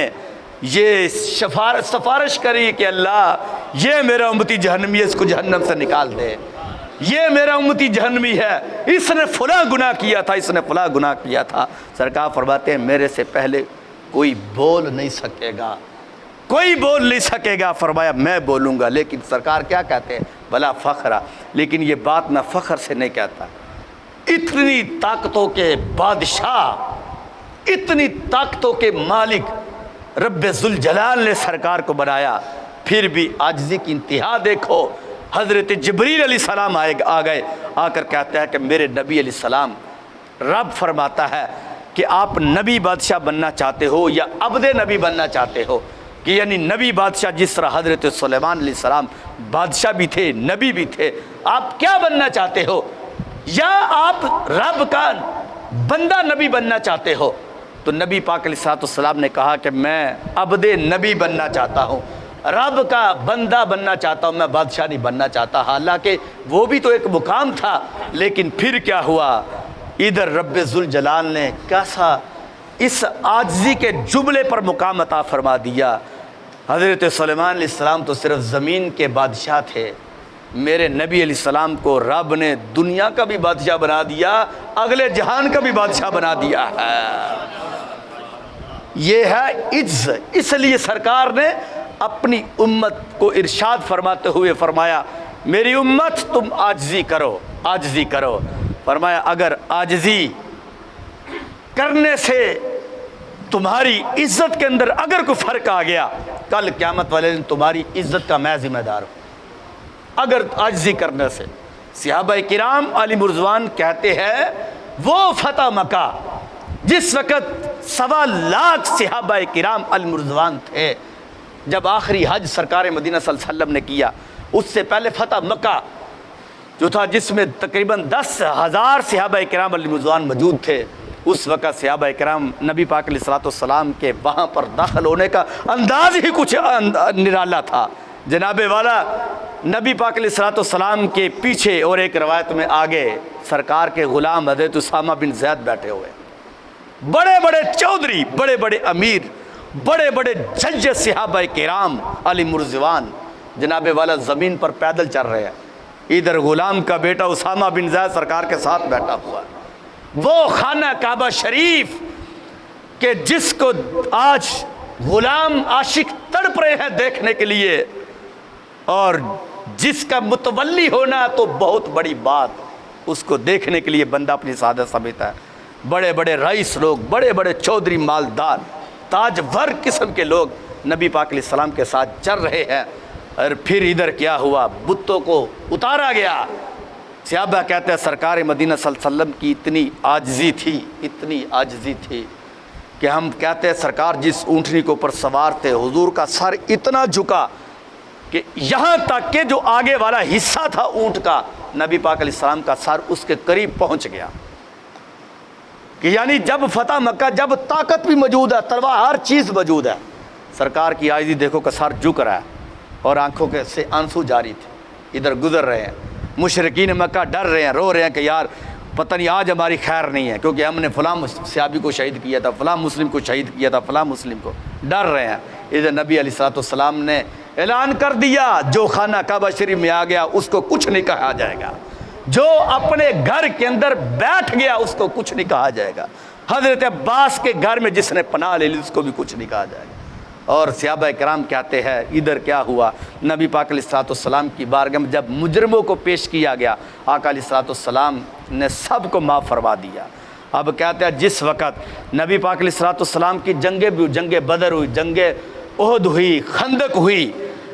یہ سفارش کری کہ اللہ یہ میرا امتی جہنمی ہے، اس کو جہنم سے نکال دے، یہ میرا امتی جہنمی ہے، اس نے فلاں گناہ کیا تھا، اس نے فلاں گناہ کیا تھا۔ سرکار فرماتے ہیں میرے سے پہلے کوئی بول نہیں سکے گا، کوئی بول نہیں سکے گا۔ فرمایا میں بولوں گا، لیکن سرکار کیا کہتے ہیں؟ بلا فخرا، لیکن یہ بات میں فخر سے نہیں کہتا۔ اتنی طاقتوں کے بادشاہ، اتنی طاقتوں کے مالک رب ذوالجلال نے سرکار کو بنایا، پھر بھی عاجزی کی انتہا دیکھو۔ حضرت جبریل علیہ السلام آ گئے، آ کر کہتے ہیں کہ میرے نبی علیہ السلام، رب فرماتا ہے کہ آپ نبی بادشاہ بننا چاہتے ہو یا عبد نبی بننا چاہتے ہو، کہ یعنی نبی بادشاہ جس طرح حضرت سلیمان علیہ السلام بادشاہ بھی تھے، نبی بھی تھے، آپ کیا بننا چاہتے ہو؟ یا آپ رب کا بندہ نبی بننا چاہتے ہو؟ تو نبی پاک علیہ السلام نے کہا کہ میں عبد نبی بننا چاہتا ہوں، رب کا بندہ بننا چاہتا ہوں، میں بادشاہ نہیں بننا چاہتا۔ حالانکہ وہ بھی تو ایک مقام تھا، لیکن پھر کیا ہوا؟ ادھر رب ذوالجلال نے کیسا اس عاجزی کے جملے پر مقام عطا فرما دیا۔ حضرت سلیمان علیہ السلام تو صرف زمین کے بادشاہ تھے، میرے نبی علیہ السلام کو رب نے دنیا کا بھی بادشاہ بنا دیا، اگلے جہان کا بھی بادشاہ بنا دیا ہے۔ یہ ہے عجز۔ اس لیے سرکار نے اپنی امت کو ارشاد فرماتے ہوئے فرمایا میری امت تم عاجزی کرو، عاجزی کرو۔ فرمایا اگر عاجزی کرنے سے تمہاری عزت کے اندر اگر کوئی فرق آ گیا، کل قیامت والے دن تمہاری عزت کا میں ذمہ دار ہوں۔ اگر عاجزی کرنے سے، صحابہ کرام علی مرضوان کہتے ہیں وہ فتح مکہ جس وقت 1.25 لاکھ صحابہ کرام علی مرضوان تھے، جب آخری حج سرکار مدینہ صلی اللہ علیہ وسلم نے کیا، اس سے پہلے فتح مکہ جو تھا جس میں تقریباً 10,000 صحابہ کرام علی مرضوان موجود تھے، اس وقت صحابہ کرام نبی پاک علیہ السلام کے وہاں پر داخل ہونے کا انداز ہی کچھ نرالا تھا۔ جناب والا نبی پاک علیہ السلام کے پیچھے اور ایک روایت میں آگے سرکار کے غلام حضرت اسامہ بن زید بیٹھے ہوئے، بڑے بڑے چودھری، بڑے بڑے امیر، بڑے بڑے جج صحابہ کرام علی مرضوان جناب والا زمین پر پیدل چل رہے ہیں، ادھر غلام کا بیٹا اسامہ بن زید سرکار کے ساتھ بیٹھا ہوا ہے۔ وہ خانہ کعبہ شریف کہ جس کو آج غلام عاشق تڑپ رہے ہیں دیکھنے کے لیے، اور جس کا متولی ہونا تو بہت بڑی بات، اس کو دیکھنے کے لیے بندہ اپنی سعادت سمجھتا ہے۔ بڑے بڑے رئیس لوگ، بڑے بڑے چودھری، مالدار، تاجور قسم کے لوگ نبی پاک علیہ السلام کے ساتھ چل رہے ہیں۔ اور پھر ادھر کیا ہوا؟ بتوں کو اتارا گیا۔ صحابہ کہتے ہیں سرکار مدینہ صلی اللہ علیہ وسلم کی اتنی عاجزی تھی، اتنی عاجزی تھی کہ ہم کہتے ہیں سرکار جس اونٹنی کے اوپر سوار تھے، حضور کا سر اتنا جھکا کہ یہاں تک کہ جو آگے والا حصہ تھا اونٹ کا، نبی پاک علیہ السلام کا سر اس کے قریب پہنچ گیا۔ کہ یعنی جب فتح مکہ، جب طاقت بھی موجود ہے، تلوار، ہر چیز موجود ہے، سرکار کی عاجزی دیکھو کہ سر جھک رہا ہے اور آنکھوں کے سے آنسو جاری تھے، ادھر گزر رہے ہیں۔ مشرکین مکہ ڈر رہے ہیں، رو رہے ہیں کہ یار پتہ نہیں آج ہماری خیر نہیں ہے، کیونکہ ہم نے فلاں صحابی کو شہید کیا تھا، فلاں مسلم کو شہید کیا تھا، فلاں مسلم کو، ڈر رہے ہیں۔ ادھر نبی علیہ السلام نے اعلان کر دیا جو خانہ کعبہ شریف میں آ گیا اس کو کچھ نہیں کہا جائے گا، جو اپنے گھر کے اندر بیٹھ گیا اس کو کچھ نہیں کہا جائے گا، حضرت عباس کے گھر میں جس نے پناہ لے لی اس کو بھی کچھ نہیں کہا جائے گا۔ اور صحابہ کرام کہتے ہیں ادھر کیا ہوا؟ نبی پاک علیہ السلام کی بارگاہ میں جب مجرموں کو پیش کیا گیا، آقا علیہ السلام نے سب کو معاف فرما دیا۔ اب کہتے ہیں جس وقت نبی پاک علیہ السلام کی جنگیں بھی، جنگ بدر ہوئی، جنگ احد ہوئی، خندق ہوئی،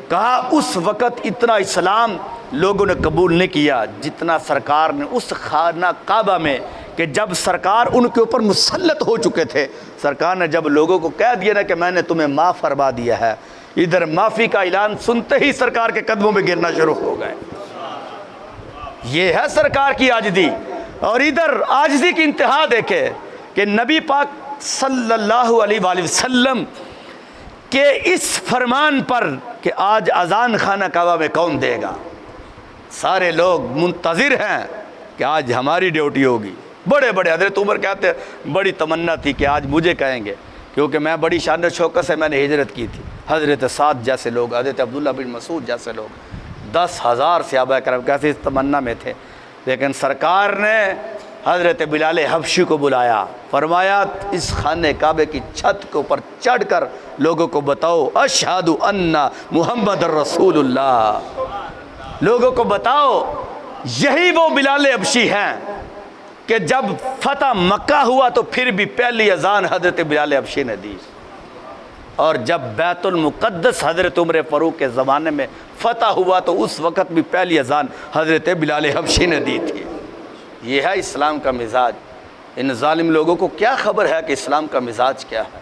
کہا اس وقت اتنا اسلام لوگوں نے قبول نہیں کیا جتنا سرکار نے اس خانہ کعبہ میں، کہ جب سرکار ان کے اوپر مسلط ہو چکے تھے، سرکار نے جب لوگوں کو کہہ دیا نا کہ میں نے تمہیں معاف فرما دیا ہے، ادھر معافی کا اعلان سنتے ہی سرکار کے قدموں میں گرنا شروع ہو گئے۔ یہ ہے سرکار کی عاجزی۔ اور ادھر عاجزی کی انتہا دیکھے کہ نبی پاک صلی اللہ علیہ وآلہ وسلم کے اس فرمان پر کہ آج اذان خانہ کعبہ میں کون دے گا، سارے لوگ منتظر ہیں کہ آج ہماری ڈیوٹی ہوگی۔ بڑے بڑے حضرت عمر کہتے ہیں بڑی تمنا تھی کہ آج مجھے کہیں گے، کیونکہ میں بڑی شان و شوکت سے میں نے ہجرت کی تھی. حضرت سعد جیسے لوگ، حضرت عبداللہ بن مسعود جیسے لوگ، 10,000 صحابہ کرام کیسے اس تمنا میں تھے. لیکن سرکار نے حضرت بلال حبشی کو بلایا، فرمایا اس خانہ کعبے کی چھت کے اوپر چڑھ کر لوگوں کو بتاؤ اشہد ان محمد رسول اللہ. لوگوں کو بتاؤ یہی وہ بلال حبشی ہیں کہ جب فتح مکہ ہوا تو پھر بھی پہلی اذان حضرت بلال حبشی نے دی، اور جب بیت المقدس حضرت عمر فاروق کے زمانے میں فتح ہوا تو اس وقت بھی پہلی اذان حضرت بلال حبشی نے دی تھی. یہ ہے اسلام کا مزاج. ان ظالم لوگوں کو کیا خبر ہے کہ اسلام کا مزاج کیا ہے.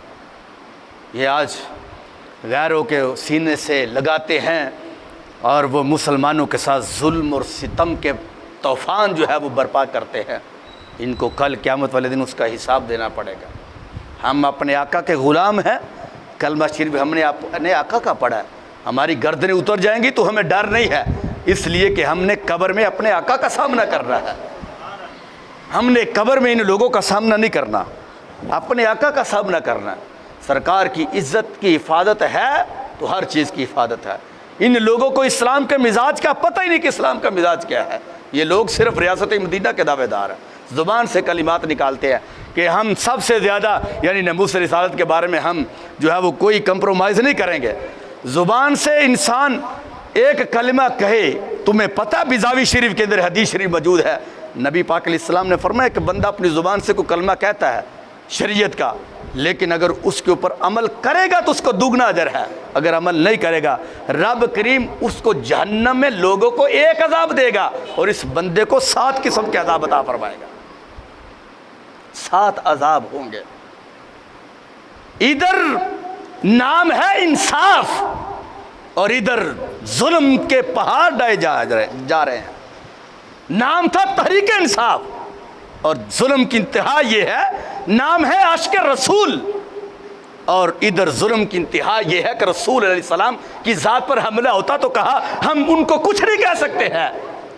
یہ آج غیروں کے سینے سے لگاتے ہیں اور وہ مسلمانوں کے ساتھ ظلم اور ستم کے طوفان جو ہے وہ برپا کرتے ہیں. ان کو کل قیامت والے دن اس کا حساب دینا پڑے گا. ہم اپنے آقا کے غلام ہیں. کلمہ شریف ہم نے اپنے آقا کا پڑھا ہے. ہماری گردنیں اتر جائیں گی تو ہمیں ڈر نہیں ہے، اس لیے کہ ہم نے قبر میں اپنے آقا کا سامنا کرنا ہے. ہم نے قبر میں ان لوگوں کا سامنا نہیں کرنا، اپنے آقا کا سامنا کرنا. سرکار کی عزت کی حفاظت ہے تو ہر چیز کی حفاظت ہے. ان لوگوں کو اسلام کے مزاج کا پتہ ہی نہیں کہ اسلام کا مزاج کیا ہے. یہ لوگ صرف ریاست مدینہ کے دعوے دار ہیں، زبان سے کلمات نکالتے ہیں کہ ہم سب سے زیادہ یعنی ناموس رسالت کے بارے میں ہم جو ہے وہ کوئی کمپرومائز نہیں کریں گے. زبان سے انسان ایک کلمہ کہے، تمہیں پتہ بیضاوی شریف کے اندر حدیث شریف موجود ہے، نبی پاک علیہ السلام نے فرمایا کہ بندہ اپنی زبان سے کوئی کلمہ کہتا ہے شریعت کا، لیکن اگر اس کے اوپر عمل کرے گا تو اس کو دوگنا اجر ہے. اگر عمل نہیں کرے گا رب کریم اس کو جہنم میں لوگوں کو ایک عذاب دے گا اور اس بندے کو 7 قسم کے عذاب عطا فرمائے گا. 7 عذاب ہوں گے. ادھر نام ہے انصاف اور ادھر ظلم کے پہاڑ ڈائے جا رہے ہیں. نام تھا تحریک انصاف اور ظلم کی انتہا یہ ہے، نام ہے عاشق رسول، اور ادھر ظلم کی انتہا یہ ہے کہ رسول علیہ السلام کی ذات پر حملہ ہوتا تو کہا ہم ان کو کچھ نہیں کہہ سکتے ہیں،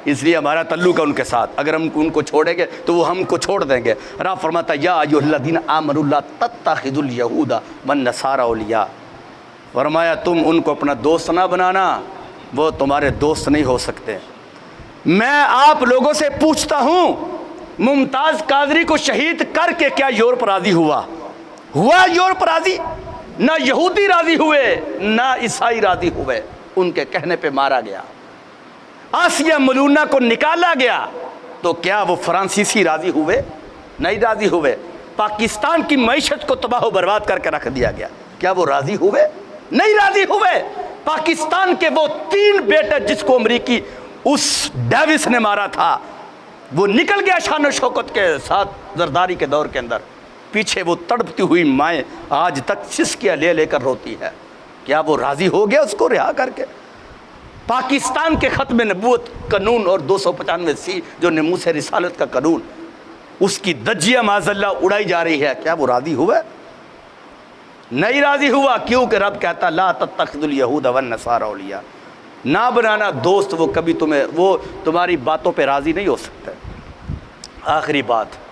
اس لیے ہمارا تعلق ہے ان کے ساتھ. اگر ہم ان کو چھوڑیں گے تو وہ ہم کو چھوڑ دیں گے. رب فرماتا یا ایھا الذین آمنوا لا تتخذوا اليہود والنصارى اولیاء. فرمایا تم ان کو اپنا دوست نہ بنانا، وہ تمہارے دوست نہیں ہو سکتے. میں آپ لوگوں سے پوچھتا ہوں، ممتاز قادری کو شہید کر کے کیا یورپ راضی ہوا یورپ راضی؟ نہ یہودی راضی ہوئے نہ عیسائی راضی ہوئے. ان کے کہنے پہ مارا گیا. آسیہ ملونہ کو نکالا گیا تو کیا وہ فرانسیسی راضی ہوئے؟ نہیں راضی ہوئے. پاکستان کی معیشت کو تباہ و برباد کر کے رکھ دیا گیا، کیا وہ راضی ہوئے؟ نہیں راضی ہوئے. پاکستان کے وہ 3 بیٹے جس کو امریکی اس ڈیوس نے مارا تھا، وہ نکل گیا شان و شوکت کے ساتھ زرداری کے دور کے اندر. پیچھے وہ تڑپتی ہوئی مائیں آج تک سسکیاں لے لے کر روتی ہے. کیا وہ راضی ہو گیا اس کو رہا کر کے؟ پاکستان کے ختم نبوت قانون اور 295C جو ناموس رسالت کا قانون، اس کی دجیہ معاذ اللہ اڑائی جا رہی ہے، کیا وہ راضی ہوا؟ نہیں راضی ہوا. کیوں کہ رب کہتا لا تتخذوا اليہود والنصارى اولیاء. نہ بنانا دوست، وہ کبھی وہ تمہاری باتوں پہ راضی نہیں ہو سکتے. آخری بات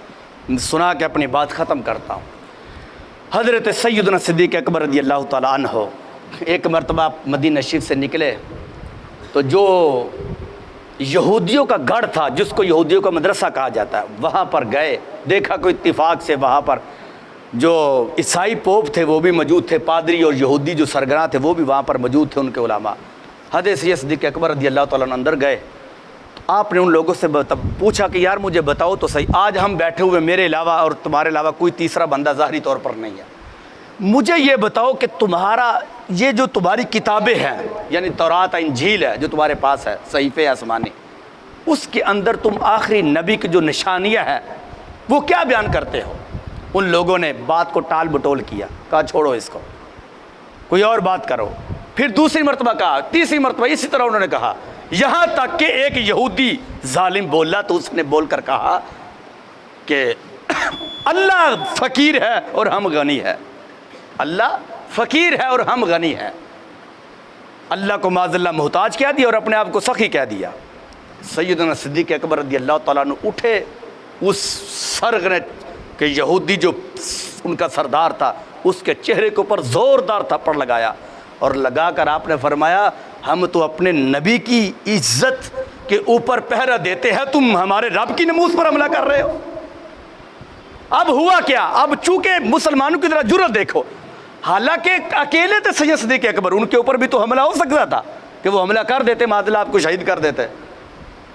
سنا کے اپنی بات ختم کرتا ہوں. حضرت سیدنا صدیق اکبر رضی اللہ تعالیٰ عنہ ایک مرتبہ مدینہ شریف سے نکلے تو جو یہودیوں کا گڑھ تھا، جس کو یہودیوں کا مدرسہ کہا جاتا ہے، وہاں پر گئے. دیکھا کوئی اتفاق سے وہاں پر جو عیسائی پوپ تھے وہ بھی موجود تھے، پادری اور یہودی جو سرگراں تھے وہ بھی وہاں پر موجود تھے، ان کے علماء. حضرت صدیق اکبر رضی اللہ تعالیٰ عنہ اندر گئے تو آپ نے ان لوگوں سے پوچھا کہ یار مجھے بتاؤ تو صحیح، آج ہم بیٹھے ہوئے میرے علاوہ اور تمہارے علاوہ کوئی تیسرا بندہ ظاہری طور پر نہیں ہے، مجھے یہ بتاؤ کہ یہ جو تمہاری کتابیں ہیں یعنی تورات انجیل ہے جو تمہارے پاس ہے، صحیفے آسمانی، اس کے اندر تم آخری نبی کی جو نشانیاں ہیں وہ کیا بیان کرتے ہو؟ ان لوگوں نے بات کو ٹال بٹول کیا، کہا چھوڑو اس کو، کوئی اور بات کرو. پھر دوسری مرتبہ کہا، تیسری مرتبہ اسی طرح انہوں نے کہا، یہاں تک کہ ایک یہودی ظالم بولا تو اس نے بول کر کہا کہ اللہ فقیر ہے اور ہم غنی ہے. اللہ فقیر ہے اور ہم غنی ہیں. اللہ کو معاذ اللہ محتاج کہہ دیا اور اپنے آپ کو سخی کہہ دیا. سیدنا صدیق اکبر رضی اللہ تعالیٰ عنہ اٹھے، اس سرغنے کہ یہودی جو ان کا سردار تھا اس کے چہرے کے اوپر زوردار تھپڑ لگایا اور لگا کر آپ نے فرمایا ہم تو اپنے نبی کی عزت کے اوپر پہرا دیتے ہیں، تم ہمارے رب کی ناموس پر حملہ کر رہے ہو۔ اب ہوا کیا؟ اب چونکہ مسلمانوں کی طرح جرأت دیکھو، حالانکہ اکیلے تھے سید صدیق اکبر، ان کے اوپر بھی تو حملہ ہو سکتا تھا کہ وہ حملہ کر دیتے، معذلہ آپ کو شہید کر دیتے،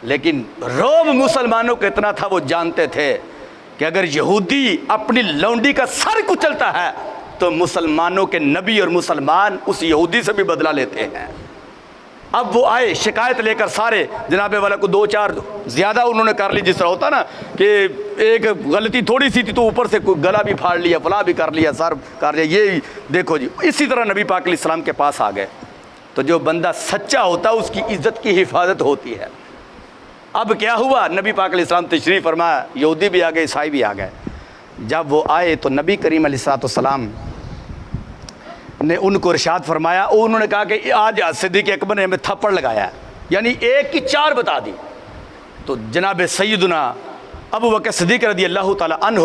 لیکن رعب مسلمانوں کو اتنا تھا، وہ جانتے تھے کہ اگر یہودی اپنی لونڈی کا سر کچلتا ہے تو مسلمانوں کے نبی اور مسلمان اس یہودی سے بھی بدلہ لیتے ہیں۔ اب وہ آئے شکایت لے کر سارے، جناب والا کو دو چار زیادہ انہوں نے کر لی، جس طرح ہوتا نا کہ ایک غلطی تھوڑی سی تھی تو اوپر سے گلا بھی پھاڑ لیا، فلاں بھی کر لیا، سر کر لیا، یہ دیکھو جی، اسی طرح نبی پاک علیہ السلام کے پاس آ گئے۔ تو جو بندہ سچا ہوتا ہے اس کی عزت کی حفاظت ہوتی ہے۔ اب کیا ہوا؟ نبی پاک علیہ السلام تشریف فرمایا، یہودی بھی آ گئے، عیسائی بھی آ گئے۔ جب وہ آئے تو نبی کریم علیہ السلام نے ان کو ارشاد فرمایا، انہوں نے کہا کہ آج صدیق اکبر نے ہمیں تھپڑ لگایا ہے، یعنی ایک کی چار بتا دی۔ تو جناب سیدنا ابو بکر صدیق رضی اللہ تعالیٰ عنہ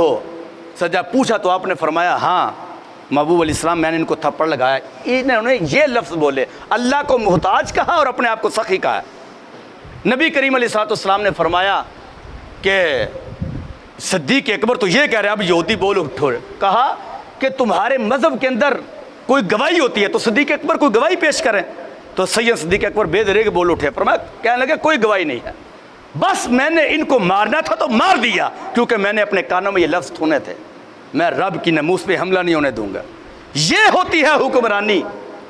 سے جب پوچھا تو آپ نے فرمایا ہاں محبوب علیہ السلام میں نے ان کو تھپڑ لگایا۔ انہوں نے یہ لفظ بولے، اللہ کو محتاج کہا اور اپنے آپ کو سخی کہا۔ نبی کریم علیہ السلام نے فرمایا کہ صدیق اکبر تو یہ کہہ رہے، اب یہودی بول اٹھو، کہا کہ تمہارے مذہب کے اندر کوئی گواہی ہوتی ہے تو صدیق اکبر کوئی گواہی پیش کریں۔ تو سید صدیق اکبر بے دریغ بول اٹھے، فرمایا کہنے لگے کوئی گواہی نہیں ہے، بس میں نے ان کو مارنا تھا تو مار دیا، کیونکہ میں نے اپنے کانوں میں یہ لفظ سنے تھے، میں رب کی ناموس پہ حملہ نہیں ہونے دوں گا۔ یہ ہوتی ہے حکمرانی،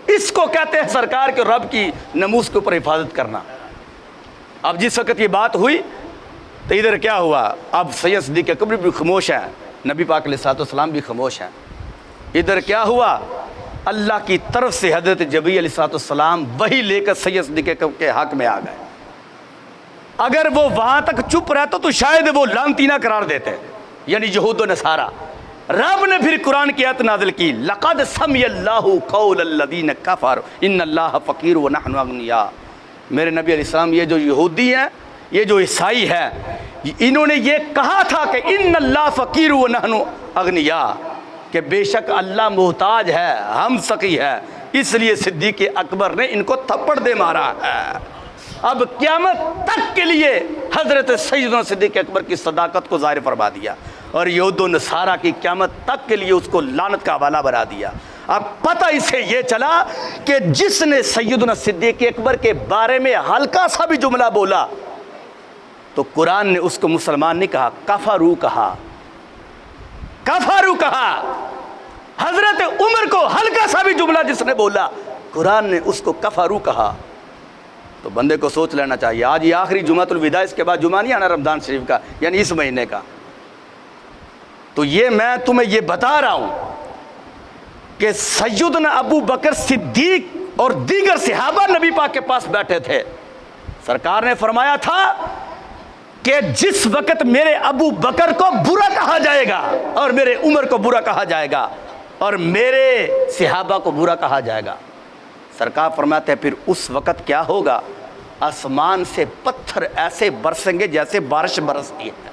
اس کو کہتے ہیں سرکار کے رب کی ناموس کے اوپر حفاظت کرنا۔ اب جس وقت یہ بات ہوئی تو ادھر کیا ہوا؟ اب سید صدیق اکبر بھی خاموش ہیں، نبی پاک علیہ السلام بھی خاموش ہیں۔ ادھر کیا ہوا؟ اللہ کی طرف سے حضرت جبرائیل علیہ السلام وحی لے کر سید صدیق اکبر کے حق میں آ گئے۔ اگر وہ وہاں تک چپ رہتا تو شاید وہ لعنتی نہ قرار دیتے، یعنی یہود و نصارہ۔ رب نے پھر قرآن کی آیت نازل کی، لقد سمع اللہ قول الذین کفروا ان اللہ فقیر ونحن اغنیاء۔ میرے نبی علیہ السلام، یہ جو یہودی ہیں، یہ جو عیسائی ہیں، انہوں نے یہ کہا تھا کہ ان اللہ فقیر ونحن اغنیاء، کہ بے شک اللہ محتاج ہے، ہم سخی ہے، اس لیے صدیق اکبر نے ان کو تھپڑ دے مارا ہے۔ اب قیامت تک کے لیے حضرت سیدنا صدیق اکبر کی صداقت کو ظاہر فرما دیا، اور یہود و نصارہ کی قیامت تک کے لیے اس کو لعنت کا حوالہ بنا دیا۔ اب پتہ اسے یہ چلا کہ جس نے سیدنا صدیق اکبر کے بارے میں ہلکا سا بھی جملہ بولا تو قرآن نے اس کو مسلمان نہیں کہا، کفرو کہا، کفرو کہا۔ حضرت عمر کو ہلکا سا بھی جملہ جس نے بولا قرآن نے اس کو کفرو کہا۔ تو بندے کو سوچ لینا چاہیے، آج یہ آخری جمعۃ الوداع، اس کے بعد جمعہ نہیں آنا رمضان شریف کا، یعنی اس مہینے کا۔ تو یہ میں تمہیں یہ بتا رہا ہوں کہ سیدنا ابو بکر صدیق اور دیگر صحابہ نبی پاک کے پاس بیٹھے تھے، سرکار نے فرمایا تھا کہ جس وقت میرے ابو بکر کو برا کہا جائے گا اور میرے عمر کو برا کہا جائے گا اور میرے صحابہ کو برا کہا جائے گا، سرکار فرماتے ہیں پھر اس وقت کیا ہوگا؟ آسمان سے پتھر ایسے برسیں گے جیسے بارش برستی ہے۔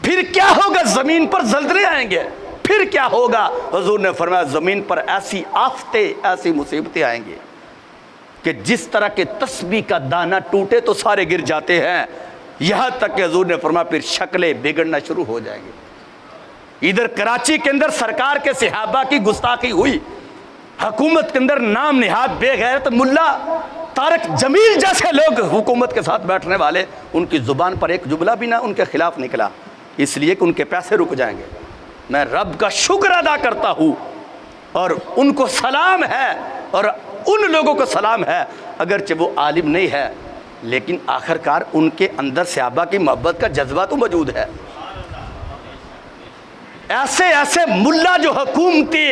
پھر کیا ہوگا؟ زمین پر زلزلے آئیں گے۔ پھر کیا ہوگا؟ حضور نے فرمایا زمین پر ایسی آفتیں، ایسی مصیبتیں آئیں گے کہ جس طرح کے تسبیح کا دانہ ٹوٹے تو سارے گر جاتے ہیں، یہاں تک کہ حضور نے فرمایا پھر شکلیں بگڑنا شروع ہو جائیں گی۔ ادھر کراچی کے اندر سرکار کے صحابہ کی گستاخی ہوئی، حکومت کے اندر نام نہاد بے غیرت ملا طارق جمیل جیسے لوگ حکومت کے ساتھ بیٹھنے والے، ان کی زبان پر ایک جملہ بھی نہ ان کے خلاف نکلا، اس لیے کہ ان کے پیسے رک جائیں گے۔ میں رب کا شکر ادا کرتا ہوں اور ان کو سلام ہے اور ان لوگوں کو سلام ہے، اگرچہ وہ عالم نہیں ہے لیکن آخرکار ان کے اندر صحابہ کی محبت کا جذبہ تو موجود ہے۔ ایسے ایسے ملا جو حکومتی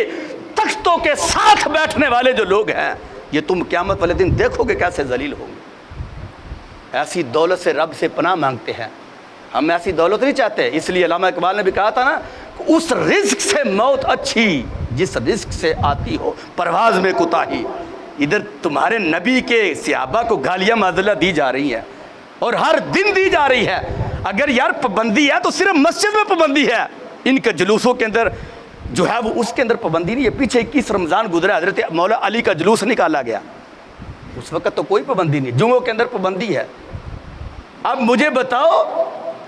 تختوں کے ساتھ بیٹھنے والے جو لوگ ہیں، یہ تم قیامت والے دن دیکھو گے کیسے ذلیل ہوں گے۔ ایسی دولت سے رب سے پناہ مانگتے ہیں، ہم ایسی دولت نہیں چاہتے، اس لیے علامہ اقبال نے بھی کہا تھا نا، اس رزق سے موت اچھی جس رزق سے آتی ہو پرواز میں کوتاہی۔ ادھر تمہارے نبی کے صحابہ کو گالیاں معذلہ دی جا رہی ہیں اور ہر دن دی جا رہی ہے۔ اگر یار پابندی ہے تو صرف مسجد میں پابندی ہے، ان کے جلوسوں کے اندر جو ہے وہ اس کے اندر پابندی نہیں ہے. پیچھے 21 رمضان گزرا, حضرت مولا علی کا جلوس نکالا گیا, اس وقت تو کوئی پابندی نہیں, جمعوں کے اندر پابندی ہے. اب مجھے بتاؤ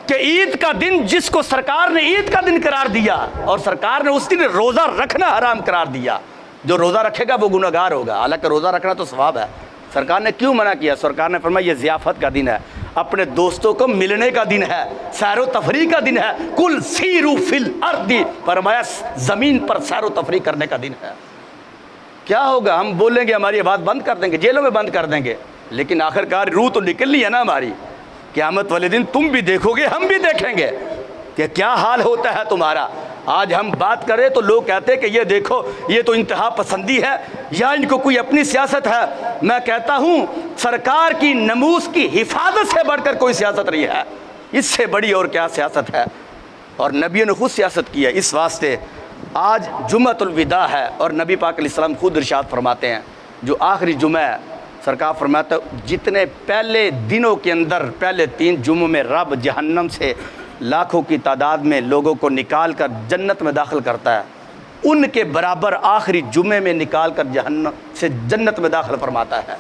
کہ عید کا دن جس کو سرکار نے عید کا دن قرار دیا اور سرکار نے اس دن روزہ رکھنا حرام قرار دیا, جو روزہ رکھے گا وہ گنہگار ہوگا, حالانکہ روزہ رکھنا تو ثواب ہے. سرکار نے کیوں منع کیا؟ سرکار نے فرمایا یہ ضیافت کا دن ہے, اپنے دوستوں کو ملنے کا دن ہے, سیر و تفریح کا دن ہے. کل سیرو فی الارض, فرمایا زمین پر سیر و تفریح کرنے کا دن ہے. کیا ہوگا؟ ہم بولیں گے ہماری آواز بند کر دیں گے, جیلوں میں بند کر دیں گے, لیکن آخرکار روح تو نکلنی ہے نا ہماری. قیامت والے دن تم بھی دیکھو گے, ہم بھی دیکھیں گے کہ کیا حال ہوتا ہے تمہارا. آج ہم بات کریں تو لوگ کہتے ہیں کہ یہ دیکھو یہ تو انتہا پسندی ہے یا ان کو کوئی اپنی سیاست ہے. میں کہتا ہوں سرکار کی ناموس کی حفاظت سے بڑھ کر کوئی سیاست نہیں ہے, اس سے بڑی اور کیا سیاست ہے. اور نبیوں نے خود سیاست کی ہے. اس واسطے آج جمعۃ الوداع ہے اور نبی پاک علیہ السلام خود ارشاد فرماتے ہیں جو آخری جمعہ ہے, سرکار فرماتا ہے جتنے پہلے دنوں کے اندر پہلے 3 جمعوں میں رب جہنم سے لاکھوں کی تعداد میں لوگوں کو نکال کر جنت میں داخل کرتا ہے, ان کے برابر آخری جمعے میں نکال کر جہنم سے جنت میں داخل فرماتا ہے.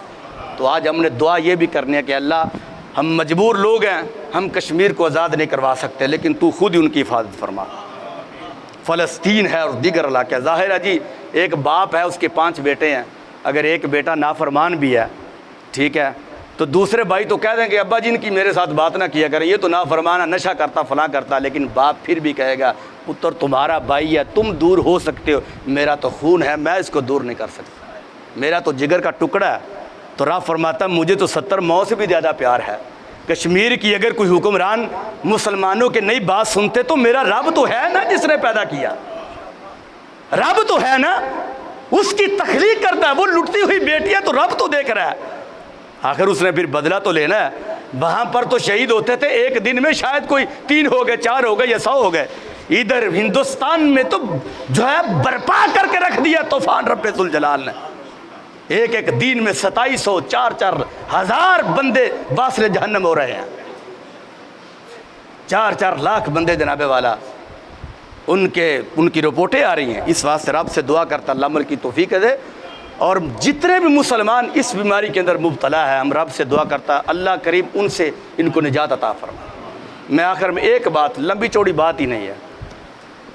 تو آج ہم نے دعا یہ بھی کرنی ہے کہ اللہ ہم مجبور لوگ ہیں, ہم کشمیر کو آزاد نہیں کروا سکتے, لیکن تو خود ہی ان کی حفاظت فرما. فلسطین ہے اور دیگر علاقے, ظاہر ہے جی ایک باپ ہے, اس کے 5 بیٹے ہیں, اگر ایک بیٹا نافرمان بھی ہے, ٹھیک ہے, تو دوسرے بھائی تو کہہ دیں گے ابا جی ان کی میرے ساتھ بات نہ کیا کریں, یہ تو نافرمان ہے, نشہ کرتا فلاں کرتا, لیکن باپ پھر بھی کہے گا پتر تمہارا بھائی ہے, تم دور ہو سکتے ہو, میرا تو خون ہے, میں اس کو دور نہیں کر سکتا, میرا تو جگر کا ٹکڑا ہے. تو رب فرماتا مجھے تو 70 ماؤں سے بھی زیادہ پیار ہے. کشمیر کی اگر کوئی حکمران مسلمانوں کے نئی بات سنتے تو میرا رب تو ہے نا جس نے پیدا کیا, رب تو ہے نا, اس کی تخلیق کرتا ہے, وہ لٹتی ہوئی بیٹیاں تو رب تو دیکھ رہا ہے, آخر اس نے پھر بدلہ تو لینا ہے. وہاں پر تو شہید ہوتے تھے ایک دن میں شاید کوئی 3 ہو گئے, 4 ہو گئے یا 100 ہو گئے. ادھر ہندوستان میں تو جو ہے برپا کر کے رکھ دیا طوفان رب ذوالجلال نے. ایک دن میں 2700 4 ہزار بندے واصل جہنم ہو رہے ہیں, 4 لاکھ بندے جناب والا, ان کی رپورٹیں آ رہی ہیں. اس واسطے رب سے دعا کرتا اللہ عمل کی توفیق دے, اور جتنے بھی مسلمان اس بیماری کے اندر مبتلا ہے ہم رب سے دعا کرتا اللہ کریم ان سے ان کو نجات عطا فرما. میں آخر میں ایک بات, لمبی چوڑی بات ہی نہیں ہے,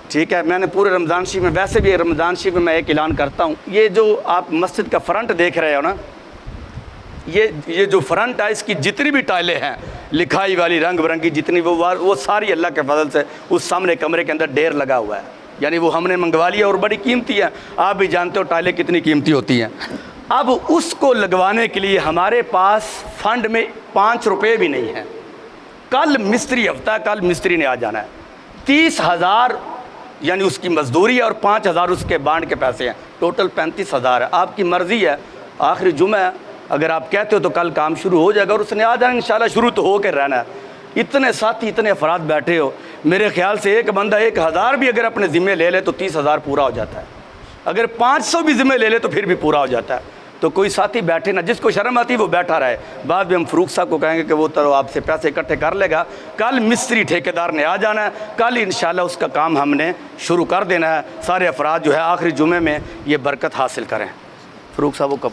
ٹھیک ہے, میں نے پورے رمضان شریف میں, ویسے بھی رمضان شریف میں ایک اعلان کرتا ہوں, یہ جو آپ مسجد کا فرنٹ دیکھ رہے ہو نا, یہ جو فرنٹ ہے اس کی جتنی بھی ٹائلیں ہیں لکھائی والی رنگ برنگی جتنی وہ ساری اللہ کے فضل سے اس سامنے کمرے کے اندر ڈھیر لگا ہوا ہے, یعنی وہ ہم نے منگوا لیا اور بڑی قیمتی ہے. آپ بھی جانتے ہو ٹائلیں کتنی قیمتی ہوتی ہیں. اب اس کو لگوانے کے لیے ہمارے پاس فنڈ میں 5 روپے بھی نہیں ہیں. کل مستری ہفتہ, کل مستری نے آ جانا ہے, 30,000 یعنی اس کی مزدوری ہے اور 5,000 اس کے بانڈ کے پیسے ہیں, ٹوٹل 35,000 ہے. آپ کی مرضی ہے, آخری جمعہ ہے, اگر آپ کہتے ہو تو کل کام شروع ہو جائے گا اور اس نے آ جانا انشاءاللہ, شروع تو ہو کے رہنا ہے. اتنے ساتھی اتنے افراد بیٹھے ہو, میرے خیال سے ایک بندہ 1,000 بھی اگر اپنے ذمہ لے لے تو 30,000 پورا ہو جاتا ہے, اگر 500 بھی ذمہ لے لے تو پھر بھی پورا ہو جاتا ہے. تو کوئی ساتھی بیٹھے نا, جس کو شرم آتی وہ بیٹھا رہے. بعد میں ہم فروخ صاحب کو کہیں گے کہ وہ تو آپ سے پیسے اکٹھے کر لے گا. کل مستری ٹھیکیدار نے آ جانا ہے, کل انشاءاللہ اس کا کام ہم نے شروع کر دینا ہے. سارے افراد جو ہے آخری جمعے میں یہ برکت حاصل کریں. فروخ صاحب کو